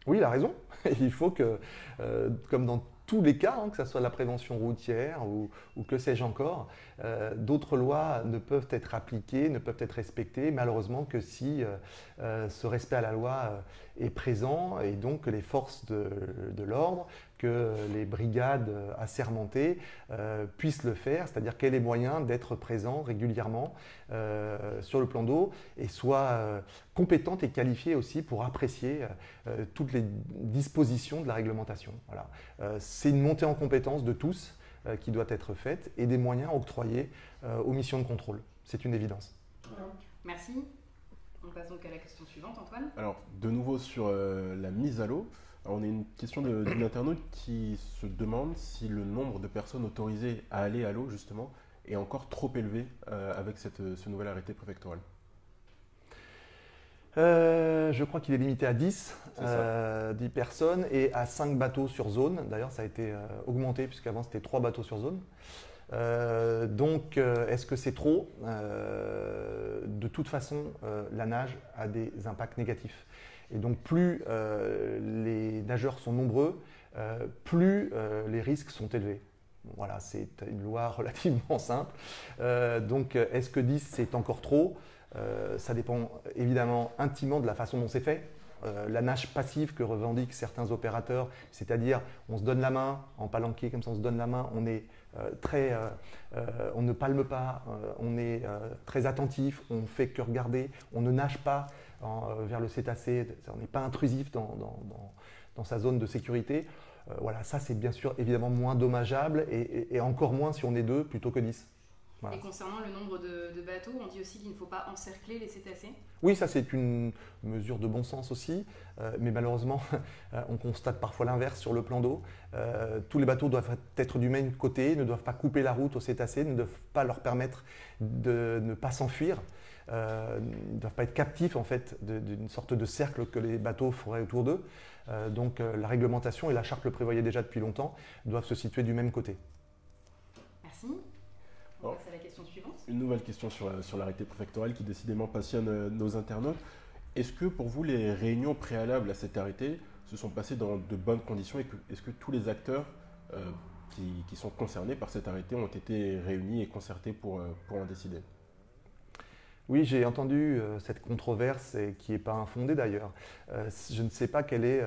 Oui, il a raison. Il faut que, comme dans tous les cas, que ce soit la prévention routière ou que sais-je encore, d'autres lois ne peuvent être appliquées, ne peuvent être respectées, malheureusement, que si ce respect à la loi est présent et donc que les forces de l'ordre, que les brigades assermentées puissent le faire, c'est-à-dire qu'elles aient les moyens d'être présents régulièrement sur le plan d'eau et soient compétentes et qualifiées aussi pour apprécier toutes les dispositions de la réglementation. Voilà. C'est une montée en compétence de tous qui doit être faite et des moyens octroyés aux missions de contrôle. C'est une évidence. Merci. On passe donc à la question suivante, Antoine. Alors, de nouveau sur la mise à l'eau, on a une question d'une internaute qui se demande si le nombre de personnes autorisées à aller à l'eau, justement, est encore trop élevé avec ce nouvel arrêté préfectoral. Je crois qu'il est limité à 10 personnes et à 5 bateaux sur zone. D'ailleurs, ça a été augmenté puisqu'avant c'était 3 bateaux sur zone. Donc, est-ce que c'est trop? De toute façon, la nage a des impacts négatifs. Et donc, plus les nageurs sont nombreux, plus les risques sont élevés. Voilà, c'est une loi relativement simple. Donc, est-ce que 10 c'est encore trop? Ça dépend évidemment intimement de la façon dont c'est fait. La nage passive que revendiquent certains opérateurs, c'est-à-dire on se donne la main en palanquet, comme ça on se donne la main, on est on ne palme pas, on est très attentif, on fait que regarder, on ne nage pas vers le cétacé, on n'est pas intrusif dans sa zone de sécurité. Voilà, ça c'est bien sûr évidemment moins dommageable et encore moins si on est 2 plutôt que 10. Voilà. Et concernant le nombre de bateaux, on dit aussi qu'il ne faut pas encercler les cétacés. Oui, ça c'est une mesure de bon sens aussi, mais malheureusement on constate parfois l'inverse sur le plan d'eau. Tous les bateaux doivent être du même côté, ne doivent pas couper la route aux cétacés, ne doivent pas leur permettre de ne pas s'enfuir, ne doivent pas être captifs en fait d'une sorte de cercle que les bateaux feraient autour d'eux. Donc la réglementation, et la charte le prévoyait déjà depuis longtemps, doivent se situer du même côté. Merci. On passe à la question suivante. Une nouvelle question sur l'arrêté préfectoral qui décidément passionne nos internautes. Est-ce que pour vous, les réunions préalables à cet arrêté se sont passées dans de bonnes conditions et est-ce que tous les acteurs qui sont concernés par cet arrêté ont été réunis et concertés pour en décider? Oui, j'ai entendu cette controverse qui n'est pas infondée d'ailleurs. Je ne sais pas quelle est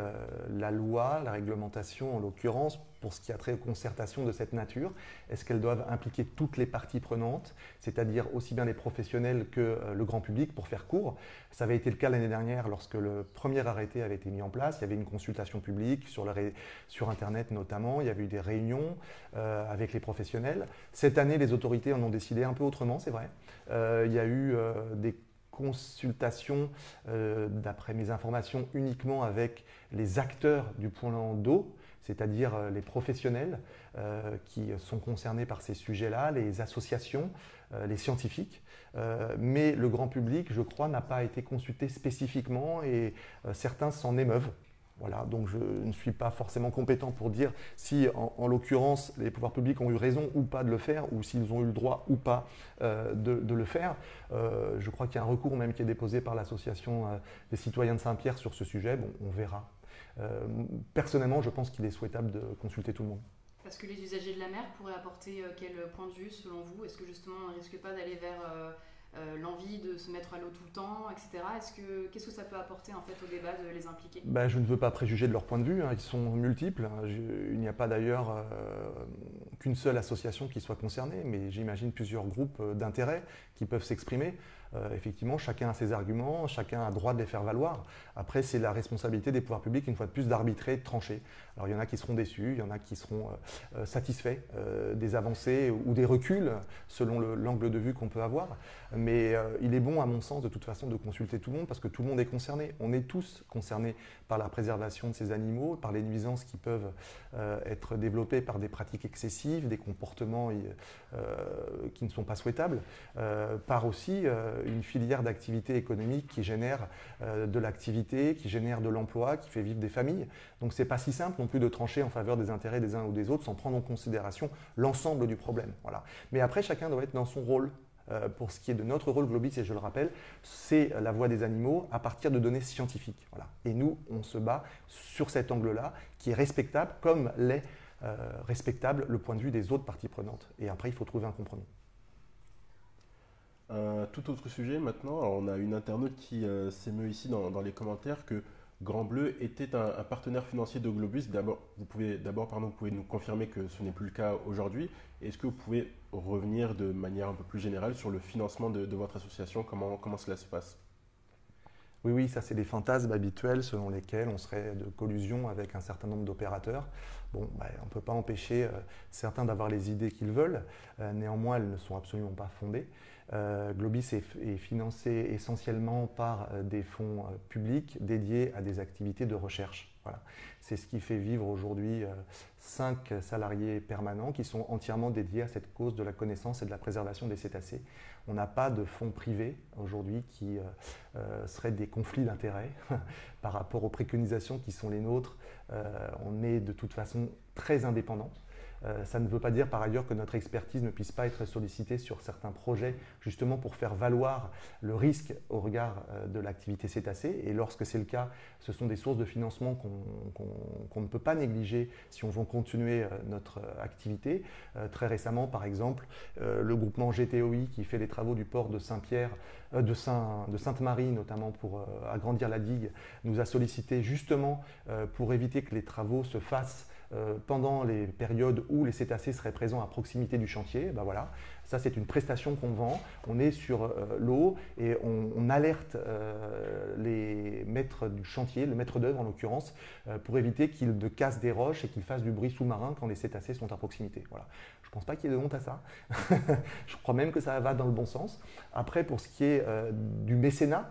la loi, la réglementation en l'occurrence, pour ce qui a trait aux concertations de cette nature. Est-ce qu'elles doivent impliquer toutes les parties prenantes, c'est-à-dire aussi bien les professionnels que le grand public, pour faire court? Ça avait été le cas l'année dernière lorsque le premier arrêté avait été mis en place. Il y avait une consultation publique sur Internet notamment. Il y avait eu des réunions avec les professionnels. Cette année, les autorités en ont décidé un peu autrement, c'est vrai. Il y a eu des consultations, d'après mes informations, uniquement avec les acteurs du point d'eau, c'est-à-dire les professionnels qui sont concernés par ces sujets-là, les associations, les scientifiques. Mais le grand public, je crois, n'a pas été consulté spécifiquement et certains s'en émeuvent. Voilà, donc je ne suis pas forcément compétent pour dire si, en l'occurrence, les pouvoirs publics ont eu raison ou pas de le faire, ou s'ils ont eu le droit ou pas de le faire. Je crois qu'il y a un recours même qui est déposé par l'association des citoyens de Saint-Pierre sur ce sujet. Bon, on verra. Personnellement, je pense qu'il est souhaitable de consulter tout le monde. Parce que les usagers de la mer pourraient apporter quel point de vue selon vous? Est-ce que justement on ne risque pas d'aller vers l'envie de se mettre à l'eau tout le temps, etc. Qu'est-ce que ça peut apporter en fait au débat de les impliquer? Je ne veux pas préjuger de leur point de vue, hein, ils sont multiples. Il n'y a pas d'ailleurs qu'une seule association qui soit concernée, mais j'imagine plusieurs groupes d'intérêt qui peuvent s'exprimer. Effectivement, chacun a ses arguments, chacun a le droit de les faire valoir. Après, c'est la responsabilité des pouvoirs publics, une fois de plus, d'arbitrer, de trancher. Alors, il y en a qui seront déçus, il y en a qui seront satisfaits des avancées ou des reculs, selon l'angle de vue qu'on peut avoir. Mais il est bon, à mon sens, de toute façon, de consulter tout le monde, parce que tout le monde est concerné. On est tous concernés par la préservation de ces animaux, par les nuisances qui peuvent être développées par des pratiques excessives, des comportements qui ne sont pas souhaitables, par aussi une filière d'activité économique qui génère de l'activité, qui génère de l'emploi, qui fait vivre des familles. Donc ce n'est pas si simple non plus de trancher en faveur des intérêts des uns ou des autres sans prendre en considération l'ensemble du problème. Voilà. Mais après, chacun doit être dans son rôle. Pour ce qui est de notre rôle Globis, et je le rappelle, c'est la voix des animaux à partir de données scientifiques. Voilà. Et nous, on se bat sur cet angle-là qui est respectable comme l'est respectable le point de vue des autres parties prenantes. Et après, il faut trouver un compromis. Tout autre sujet maintenant. Alors, on a une internaute qui s'émeut ici dans les commentaires que Grand Bleu était un partenaire financier de Globis. Vous pouvez nous confirmer que ce n'est plus le cas aujourd'hui. Est-ce que vous pouvez revenir de manière un peu plus générale sur le financement de votre association? Comment cela se passe? Oui, ça c'est des fantasmes habituels selon lesquels on serait de collusion avec un certain nombre d'opérateurs. Bon, on ne peut pas empêcher certains d'avoir les idées qu'ils veulent. Néanmoins, elles ne sont absolument pas fondées. Globis est financé essentiellement par des fonds publics dédiés à des activités de recherche. Voilà. C'est ce qui fait vivre aujourd'hui 5 salariés permanents qui sont entièrement dédiés à cette cause de la connaissance et de la préservation des cétacés. On n'a pas de fonds privés aujourd'hui qui seraient des conflits d'intérêts par rapport aux préconisations qui sont les nôtres. On est de toute façon très indépendant. Ça ne veut pas dire par ailleurs que notre expertise ne puisse pas être sollicitée sur certains projets justement pour faire valoir le risque au regard de l'activité cétacée. Et lorsque c'est le cas, ce sont des sources de financement qu'on ne peut pas négliger si on veut continuer notre activité. Très récemment, par exemple, le groupement GTOI qui fait les travaux du port de Saint-Pierre, de Sainte-Marie notamment pour agrandir la digue, nous a sollicité justement pour éviter que les travaux se fassent pendant les périodes où les cétacés seraient présents à proximité du chantier. Voilà. Ça, c'est une prestation qu'on vend. On est sur l'eau et on alerte les maîtres du chantier, le maître d'œuvre en l'occurrence, pour éviter qu'ils ne cassent des roches et qu'ils fassent du bruit sous-marin quand les cétacés sont à proximité. Voilà. Je ne pense pas qu'il y ait de honte à ça. Je crois même que ça va dans le bon sens. Après, pour ce qui est du mécénat,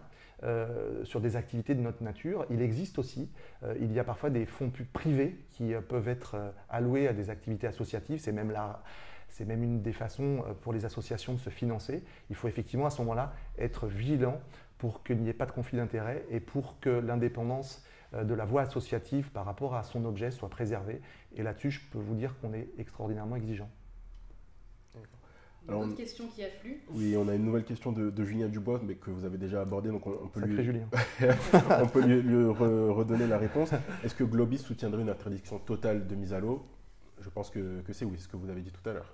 sur des activités de notre nature. Il existe aussi, il y a parfois des fonds privés qui peuvent être alloués à des activités associatives. C'est même une des façons pour les associations de se financer. Il faut effectivement à ce moment-là être vigilant pour qu'il n'y ait pas de conflit d'intérêts et pour que l'indépendance de la voie associative par rapport à son objet soit préservée. Et là-dessus, je peux vous dire qu'on est extraordinairement exigeant. Une autre question qui afflue. Oui, on a une nouvelle question de Julien Dubois, mais que vous avez déjà abordée, donc on peut lui redonner la réponse. Est-ce que Globis soutiendrait une interdiction totale de mise à l'eau? Je pense que c'est oui, ce que vous avez dit tout à l'heure.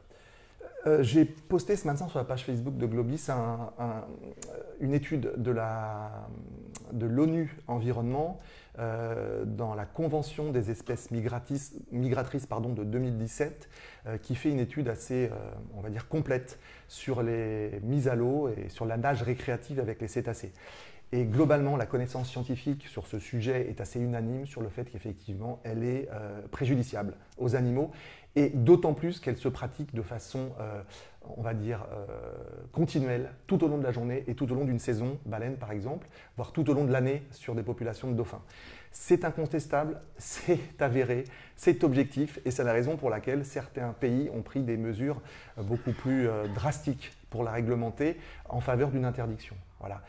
J'ai posté ce matin sur la page Facebook de Globis une étude de l'ONU Environnement dans la Convention des espèces migratrices de 2017 qui fait une étude assez, on va dire, complète sur les mises à l'eau et sur la nage récréative avec les cétacés. Et globalement, la connaissance scientifique sur ce sujet est assez unanime sur le fait qu'effectivement, elle est préjudiciable aux animaux et d'autant plus qu'elle se pratique de façon, on va dire, continuelle tout au long de la journée et tout au long d'une saison, baleine par exemple, voire tout au long de l'année sur des populations de dauphins. C'est incontestable, c'est avéré, c'est objectif et c'est la raison pour laquelle certains pays ont pris des mesures beaucoup plus drastiques pour la réglementer en faveur d'une interdiction. Voilà.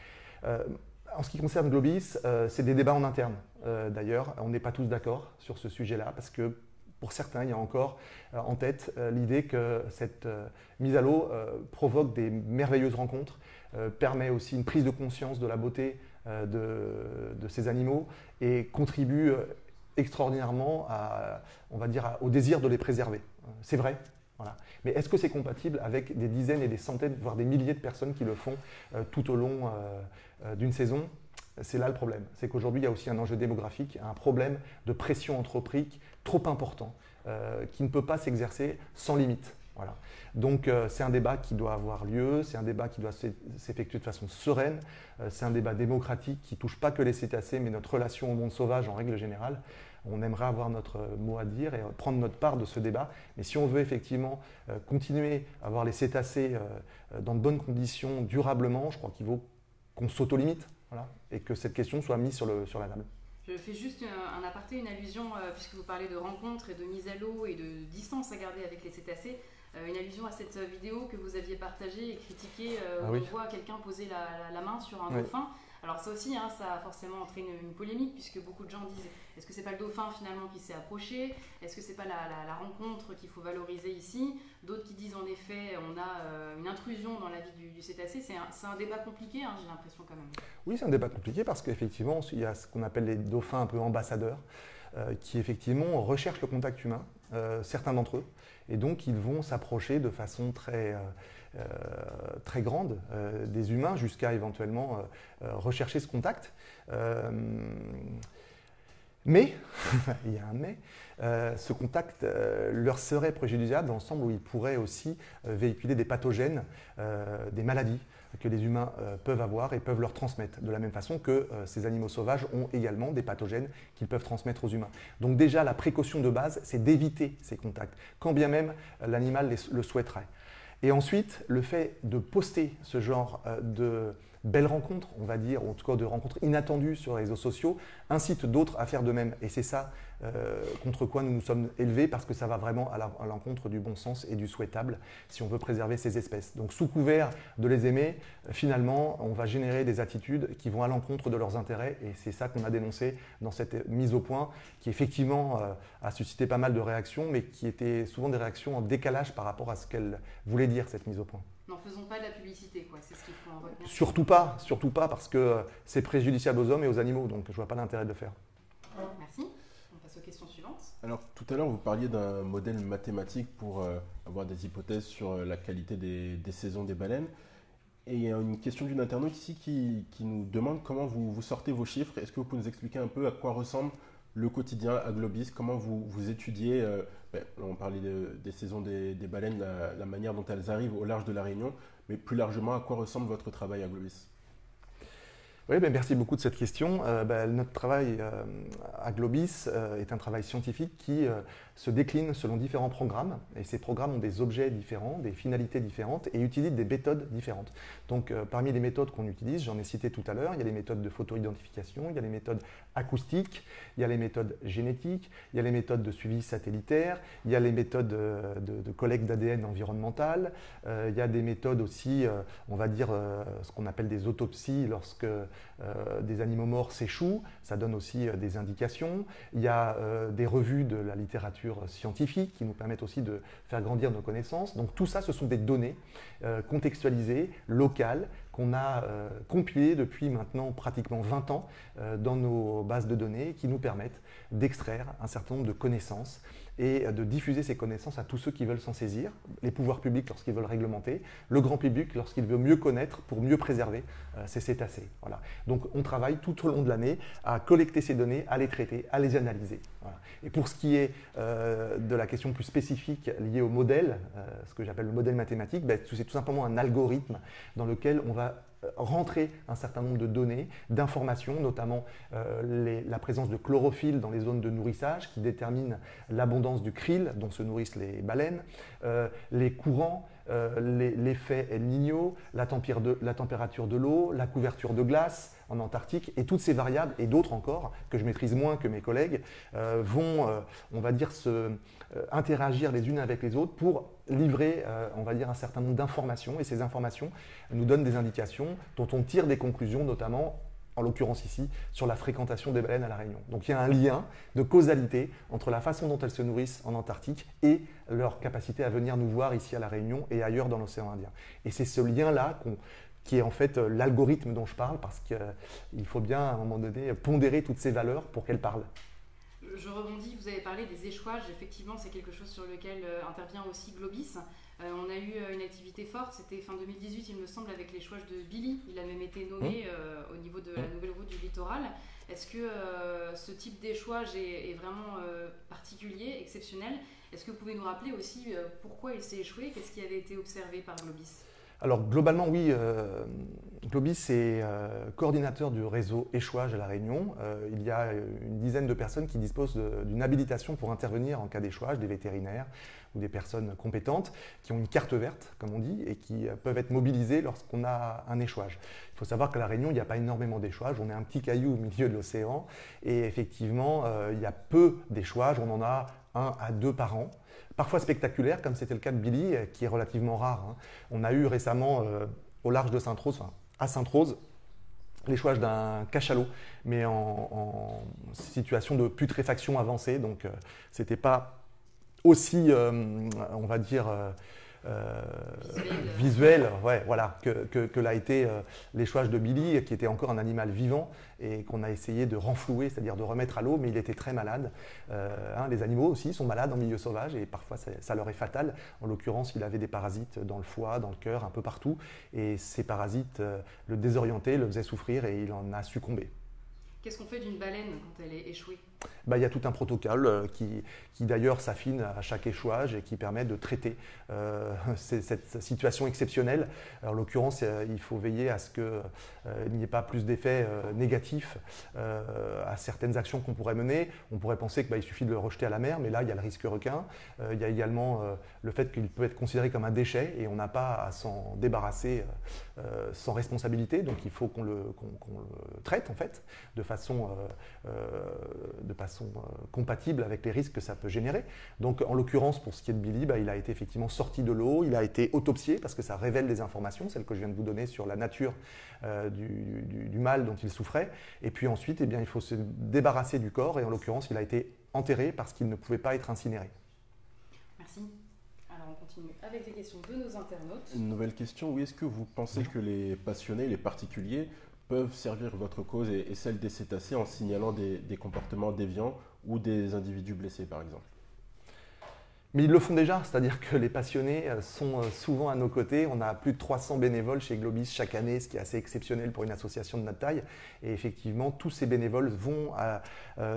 En ce qui concerne Globis, c'est des débats en interne. d'ailleurs. On n'est pas tous d'accord sur ce sujet-là parce que pour certains, il y a encore en tête l'idée que cette mise à l'eau provoque des merveilleuses rencontres, permet aussi une prise de conscience de la beauté de ces animaux et contribue extraordinairement on va dire, au désir de les préserver. C'est vrai. Voilà. Mais est-ce que c'est compatible avec des dizaines et des centaines, voire des milliers de personnes qui le font tout au long d'une saison? C'est là le problème. C'est qu'aujourd'hui, il y a aussi un enjeu démographique, un problème de pression anthropique trop important qui ne peut pas s'exercer sans limite. Voilà. Donc c'est un débat qui doit avoir lieu, c'est un débat qui doit s'effectuer de façon sereine, c'est un débat démocratique qui ne touche pas que les cétacés, mais notre relation au monde sauvage en règle générale. On aimerait avoir notre mot à dire et prendre notre part de ce débat. Mais si on veut effectivement continuer à avoir les cétacés dans de bonnes conditions durablement, je crois qu'il faut qu'on s'auto-limite, voilà, et que cette question soit mise sur la table. Je fais juste un aparté, une allusion, puisque vous parlez de rencontres et de mise à l'eau et de distance à garder avec les cétacés. Une allusion à cette vidéo que vous aviez partagée et critiquée, où on voit quelqu'un poser la main sur un dauphin. Alors ça aussi, ça a forcément entraîné une polémique, puisque beaucoup de gens disent est-ce que c'est pas le dauphin finalement qui s'est approché? Est-ce que c'est pas la rencontre qu'il faut valoriser ici? D'autres qui disent en effet on a une intrusion dans la vie du cétacé. C'est un débat compliqué, j'ai l'impression quand même. Oui, c'est un débat compliqué parce qu'effectivement il y a ce qu'on appelle les dauphins un peu ambassadeurs qui effectivement recherchent le contact humain, certains d'entre eux, et donc ils vont s'approcher de façon très grande des humains jusqu'à éventuellement rechercher ce contact. Mais, il y a un mais, ce contact leur serait préjudiciable dans le sens où ils pourraient aussi véhiculer des pathogènes, des maladies que les humains peuvent avoir et peuvent leur transmettre, de la même façon que ces animaux sauvages ont également des pathogènes qu'ils peuvent transmettre aux humains. Donc déjà, la précaution de base, c'est d'éviter ces contacts, quand bien même l'animal le souhaiterait. Et ensuite, le fait de poster ce genre de belles rencontres, on va dire, ou en tout cas de rencontres inattendues sur les réseaux sociaux, incite d'autres à faire de même. Et c'est ça contre quoi nous nous sommes élevés, parce que ça va vraiment à l'encontre du bon sens et du souhaitable si on veut préserver ces espèces. Donc sous couvert de les aimer, finalement, on va générer des attitudes qui vont à l'encontre de leurs intérêts. Et c'est ça qu'on a dénoncé dans cette mise au point, qui effectivement a suscité pas mal de réactions, mais qui étaient souvent des réactions en décalage par rapport à ce qu'elle voulait dire, cette mise au point. N'en faisons pas de la publicité, quoi. C'est ce qu'il faut en retenir. Surtout pas, parce que c'est préjudiciable aux hommes et aux animaux, donc je ne vois pas l'intérêt de le faire. Merci. On passe aux questions suivantes. Alors, tout à l'heure, vous parliez d'un modèle mathématique pour avoir des hypothèses sur la qualité des saisons des baleines. Et il y a une question d'une internaute ici qui nous demande comment vous sortez vos chiffres. Est-ce que vous pouvez nous expliquer un peu à quoi ressemble le quotidien à Globis? Comment vous étudiez on parlait des saisons des baleines, la manière dont elles arrivent au large de la Réunion, mais plus largement, à quoi ressemble votre travail à Globis? Oui, merci beaucoup de cette question. Notre travail à Globis est un travail scientifique qui se décline selon différents programmes. Et ces programmes ont des objets différents, des finalités différentes et utilisent des méthodes différentes. Donc parmi les méthodes qu'on utilise, j'en ai cité tout à l'heure, il y a les méthodes de photo-identification, il y a les méthodes acoustiques, il y a les méthodes génétiques, il y a les méthodes de suivi satellitaire, il y a les méthodes de collecte d'ADN environnemental, il y a des méthodes aussi, on va dire, ce qu'on appelle des autopsies lorsque des animaux morts s'échouent, ça donne aussi des indications. Il y a des revues de la littérature scientifique qui nous permettent aussi de faire grandir nos connaissances. Donc tout ça, ce sont des données contextualisées, locales, qu'on a compilées depuis maintenant pratiquement 20 ans dans nos bases de données qui nous permettent d'extraire un certain nombre de connaissances et de diffuser ces connaissances à tous ceux qui veulent s'en saisir, les pouvoirs publics lorsqu'ils veulent réglementer, le grand public lorsqu'il veut mieux connaître pour mieux préserver ces cétacés. Voilà. Donc on travaille tout au long de l'année à collecter ces données, à les traiter, à les analyser. Voilà. Et pour ce qui est de la question plus spécifique liée au modèle, ce que j'appelle le modèle mathématique, c'est tout simplement un algorithme dans lequel on va rentrer un certain nombre de données, d'informations, notamment la présence de chlorophylle dans les zones de nourrissage qui détermine l'abondance du krill dont se nourrissent les baleines, les courants, l'effet El Niño, la température de l'eau, la couverture de glace en Antarctique, et toutes ces variables, et d'autres encore, que je maîtrise moins que mes collègues, vont, on va dire, interagir les unes avec les autres pour livrer, on va dire, un certain nombre d'informations, et ces informations nous donnent des indications dont on tire des conclusions, notamment en l'occurrence ici, sur la fréquentation des baleines à La Réunion. Donc il y a un lien de causalité entre la façon dont elles se nourrissent en Antarctique et leur capacité à venir nous voir ici à La Réunion et ailleurs dans l'océan Indien. Et c'est ce lien-là qui est en fait l'algorithme dont je parle, parce qu'il faut bien à un moment donné pondérer toutes ces valeurs pour qu'elles parlent. Je rebondis, vous avez parlé des échouages, effectivement c'est quelque chose sur lequel intervient aussi Globis. On a eu une activité forte, c'était fin 2018 il me semble, avec l'échouage de Billy, il a même été nommé au niveau de la nouvelle route du littoral. Est-ce que ce type d'échouage est vraiment particulier, exceptionnel? Est-ce que vous pouvez nous rappeler aussi pourquoi il s'est échoué, qu'est-ce qui avait été observé par Globis? Alors globalement oui, Globis est coordinateur du réseau échouage à La Réunion. Il y a une dizaine de personnes qui disposent d'une habilitation pour intervenir en cas d'échouage, des vétérinaires ou des personnes compétentes qui ont une carte verte, comme on dit, et qui peuvent être mobilisées lorsqu'on a un échouage. Il faut savoir qu'à La Réunion, il n'y a pas énormément d'échouages. On est un petit caillou au milieu de l'océan et effectivement, il y a peu d'échouages. On en a 1 à 2 par an. Parfois spectaculaires, comme c'était le cas de Billy, qui est relativement rare. Hein. On a eu récemment, au large de Sainte-Rose, enfin à Sainte-Rose, l'échouage d'un cachalot, mais en situation de putréfaction avancée. Donc, ce n'était pas aussi, on va dire, visuel, ouais, voilà, que l'a été l'échouage de Billy, qui était encore un animal vivant et qu'on a essayé de renflouer, c'est-à-dire de remettre à l'eau, mais il était très malade. Les animaux aussi sont malades en milieu sauvage et parfois ça leur est fatal. En l'occurrence, il avait des parasites dans le foie, dans le cœur, un peu partout, et ces parasites le désorientaient, le faisaient souffrir et il en a succombé. Qu'est-ce qu'on fait d'une baleine quand elle est échouée? Il y a tout un protocole qui d'ailleurs s'affine à chaque échouage et qui permet de traiter cette situation exceptionnelle. En l'occurrence, il faut veiller à ce qu'il n'y ait pas plus d'effets négatifs à certaines actions qu'on pourrait mener. On pourrait penser qu'il suffit de le rejeter à la mer, mais là, il y a le risque requin. Il y a également le fait qu'il peut être considéré comme un déchet et on n'a pas à s'en débarrasser sans responsabilité. Donc, il faut qu'on le traite, en fait, de façon compatible avec les risques que ça peut générer. Donc en l'occurrence, pour ce qui est de Billy, il a été effectivement sorti de l'eau, il a été autopsié parce que ça révèle des informations, celles que je viens de vous donner sur la nature du mal dont il souffrait. Et puis ensuite, il faut se débarrasser du corps et en l'occurrence, il a été enterré parce qu'il ne pouvait pas être incinéré. Merci. Alors on continue avec les questions de nos internautes. Une nouvelle question, oui, est-ce que vous pensez que les passionnés, les particuliers, peuvent servir votre cause et celle des cétacés en signalant des comportements déviants ou des individus blessés, par exemple? Mais ils le font déjà, c'est-à-dire que les passionnés sont souvent à nos côtés. On a plus de 300 bénévoles chez Globis chaque année, ce qui est assez exceptionnel pour une association de notre taille. Et effectivement, tous ces bénévoles vont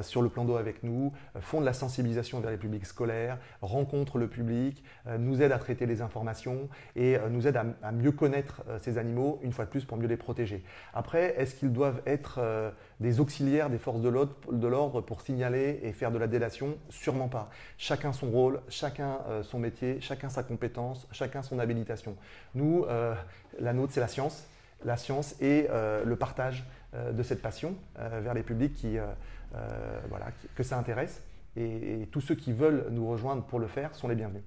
sur le plan d'eau avec nous, font de la sensibilisation vers les publics scolaires, rencontrent le public, nous aident à traiter les informations et nous aident à mieux connaître ces animaux, une fois de plus, pour mieux les protéger. Après, est-ce qu'ils doivent être des auxiliaires des forces de l'ordre pour signaler et faire de la délation? Sûrement pas. Chacun son rôle, chacun son métier, chacun sa compétence, chacun son habilitation. Nous, la nôtre, c'est la science et le partage de cette passion vers les publics que ça intéresse. Et tous ceux qui veulent nous rejoindre pour le faire sont les bienvenus.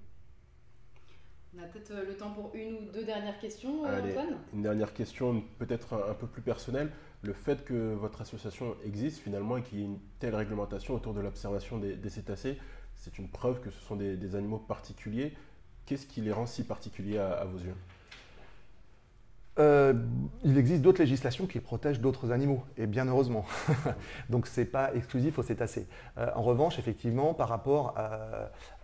On a peut-être le temps pour une ou deux dernières questions, Allez, Antoine. une dernière question, peut-être un peu plus personnelle. Le fait que votre association existe finalement et qu'il y ait une telle réglementation autour de l'observation des cétacés, c'est une preuve que ce sont des animaux particuliers. Qu'est-ce qui les rend si particuliers à vos yeux? Il existe d'autres législations qui protègent d'autres animaux, et bien heureusement. Donc ce n'est pas exclusif aux cétacés. En revanche, effectivement, par rapport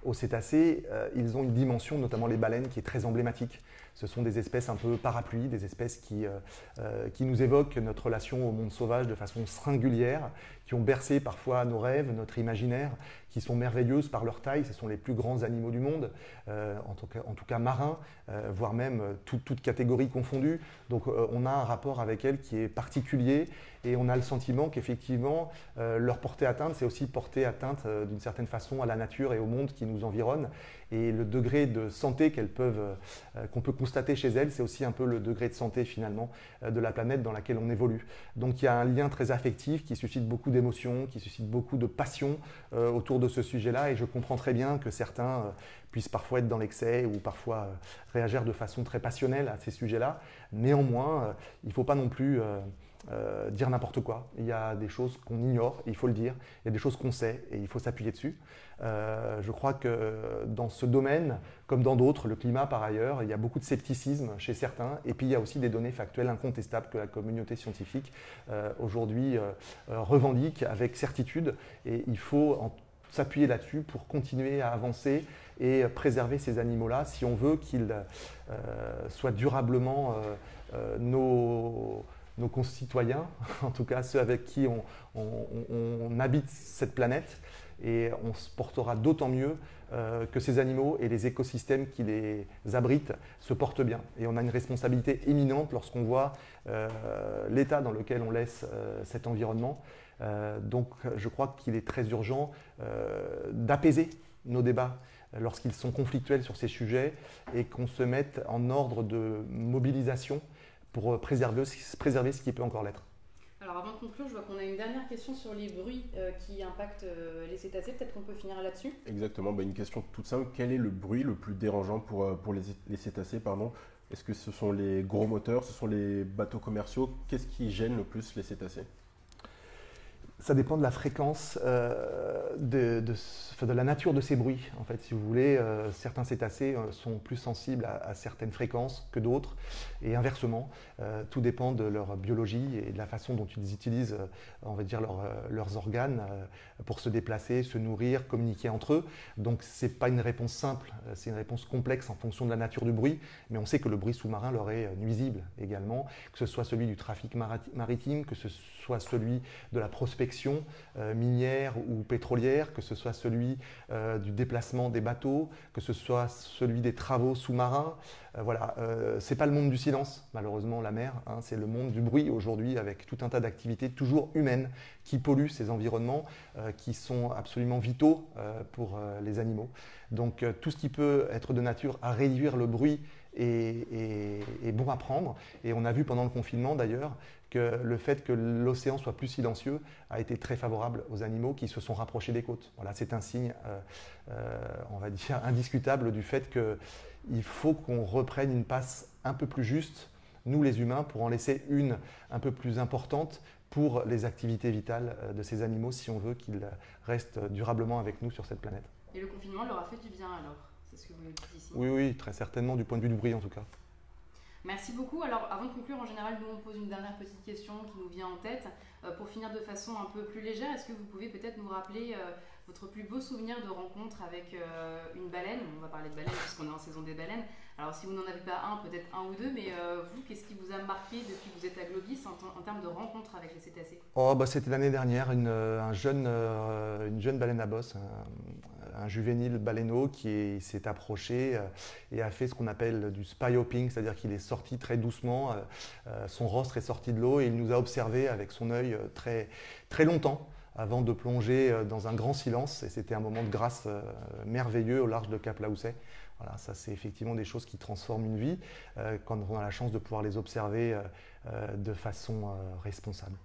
aux cétacés, ils ont une dimension, notamment les baleines, qui est très emblématique. Ce sont des espèces un peu parapluies, des espèces qui nous évoquent notre relation au monde sauvage de façon singulière, qui ont bercé parfois nos rêves, notre imaginaire, qui sont merveilleuses par leur taille. Ce sont les plus grands animaux du monde, en tout cas marins, voire même toute catégorie confondue. Donc on a un rapport avec elles qui est particulier et on a le sentiment qu'effectivement, leur porter atteinte, c'est aussi porter atteinte d'une certaine façon à la nature et au monde qui nous environne. Et le degré de santé qu'on peut constater chez elles, c'est aussi un peu le degré de santé finalement de la planète dans laquelle on évolue. Donc il y a un lien très affectif qui suscite beaucoup d'émotions, qui suscite beaucoup de passion autour de ce sujet-là. Et je comprends très bien que certains puissent parfois être dans l'excès ou parfois réagir de façon très passionnelle à ces sujets-là. Néanmoins, il ne faut pas non plus dire n'importe quoi. Il y a des choses qu'on ignore, et il faut le dire. Il y a des choses qu'on sait et il faut s'appuyer dessus. Je crois que dans ce domaine, comme dans d'autres, le climat par ailleurs, il y a beaucoup de scepticisme chez certains. Et puis il y a aussi des données factuelles incontestables que la communauté scientifique aujourd'hui revendique avec certitude. Et il faut s'appuyer là-dessus pour continuer à avancer et préserver ces animaux-là si on veut qu'ils soient durablement nos concitoyens, en tout cas ceux avec qui on habite cette planète, et on se portera d'autant mieux que ces animaux et les écosystèmes qui les abritent se portent bien. Et on a une responsabilité éminente lorsqu'on voit l'état dans lequel on laisse cet environnement. Donc je crois qu'il est très urgent d'apaiser nos débats lorsqu'ils sont conflictuels sur ces sujets et qu'on se mette en ordre de mobilisation pour préserver ce qui peut encore l'être. Alors avant de conclure, je vois qu'on a une dernière question sur les bruits qui impactent les cétacés. Peut-être qu'on peut finir là-dessus. Exactement, une question toute simple. Quel est le bruit le plus dérangeant pour les cétacés, pardon? Est-ce que ce sont les gros moteurs, ce sont les bateaux commerciaux? Qu'est-ce qui gêne le plus les cétacés? Ça dépend de la fréquence, de la nature de ces bruits. En fait, si vous voulez, certains cétacés sont plus sensibles à certaines fréquences que d'autres, et inversement. Tout dépend de leur biologie et de la façon dont ils utilisent, on va dire, leurs organes pour se déplacer, se nourrir, communiquer entre eux. Donc, ce n'est pas une réponse simple, c'est une réponse complexe en fonction de la nature du bruit, mais on sait que le bruit sous-marin leur est nuisible également, que ce soit celui du trafic maritime, que ce soit celui de la prospection minière ou pétrolière, que ce soit celui du déplacement des bateaux, que ce soit celui des travaux sous-marins. Voilà, c'est pas le monde du silence, malheureusement, la mer, hein, c'est le monde du bruit aujourd'hui, avec tout un tas d'activités toujours humaines qui polluent ces environnements qui sont absolument vitaux pour les animaux. Donc tout ce qui peut être de nature à réduire le bruit est bon à prendre. Et on a vu pendant le confinement d'ailleurs que le fait que l'océan soit plus silencieux a été très favorable aux animaux qui se sont rapprochés des côtes. Voilà, c'est un signe, on va dire, indiscutable du fait qu'il faut qu'on reprenne une passe un peu plus juste, nous les humains, pour en laisser une un peu plus importante pour les activités vitales de ces animaux si on veut qu'ils restent durablement avec nous sur cette planète. Et le confinement leur a fait du bien alors? C'est ce que vous dites ici? Oui, oui, très certainement, du point de vue du bruit en tout cas. Merci beaucoup. Alors avant de conclure, en général, nous on pose une dernière petite question qui nous vient en tête. Pour finir de façon un peu plus légère, est-ce que vous pouvez peut-être nous rappeler votre plus beau souvenir de rencontre avec une baleine? On va parler de baleine puisqu'on est en saison des baleines. Alors si vous n'en avez pas un, peut-être un ou deux, mais vous, qu'est-ce qui vous a marqué depuis que vous êtes à Globis en termes de rencontre avec les cétacés? C'était l'année dernière, une jeune baleine à bosse, un juvénile baleineau qui s'est approché et a fait ce qu'on appelle du spy hopping, c'est-à-dire qu'il est sorti très doucement, son rostre est sorti de l'eau et il nous a observé avec son œil très, très longtemps avant de plonger dans un grand silence. Et c'était un moment de grâce merveilleux au large de Cap-Laousset. Voilà, ça c'est effectivement des choses qui transforment une vie quand on a la chance de pouvoir les observer de façon responsable.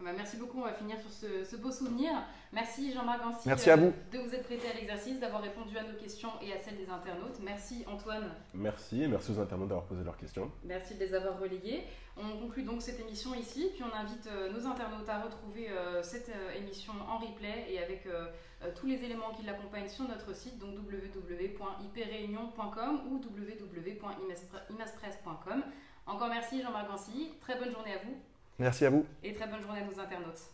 Merci beaucoup, on va finir sur ce beau souvenir. Merci Jean-Marc Gancy Merci à vous. De vous être prêté à l'exercice, d'avoir répondu à nos questions et à celles des internautes. Merci Antoine. Merci, et merci aux internautes d'avoir posé leurs questions. Merci de les avoir relayées. On conclut donc cette émission ici, puis on invite nos internautes à retrouver cette émission en replay et avec tous les éléments qui l'accompagnent sur notre site, donc www.ipreunion.com ou www.imaspresse.com. Encore merci Jean-Marc Gancy, très bonne journée à vous. Merci à vous. Et très bonne journée à nos internautes.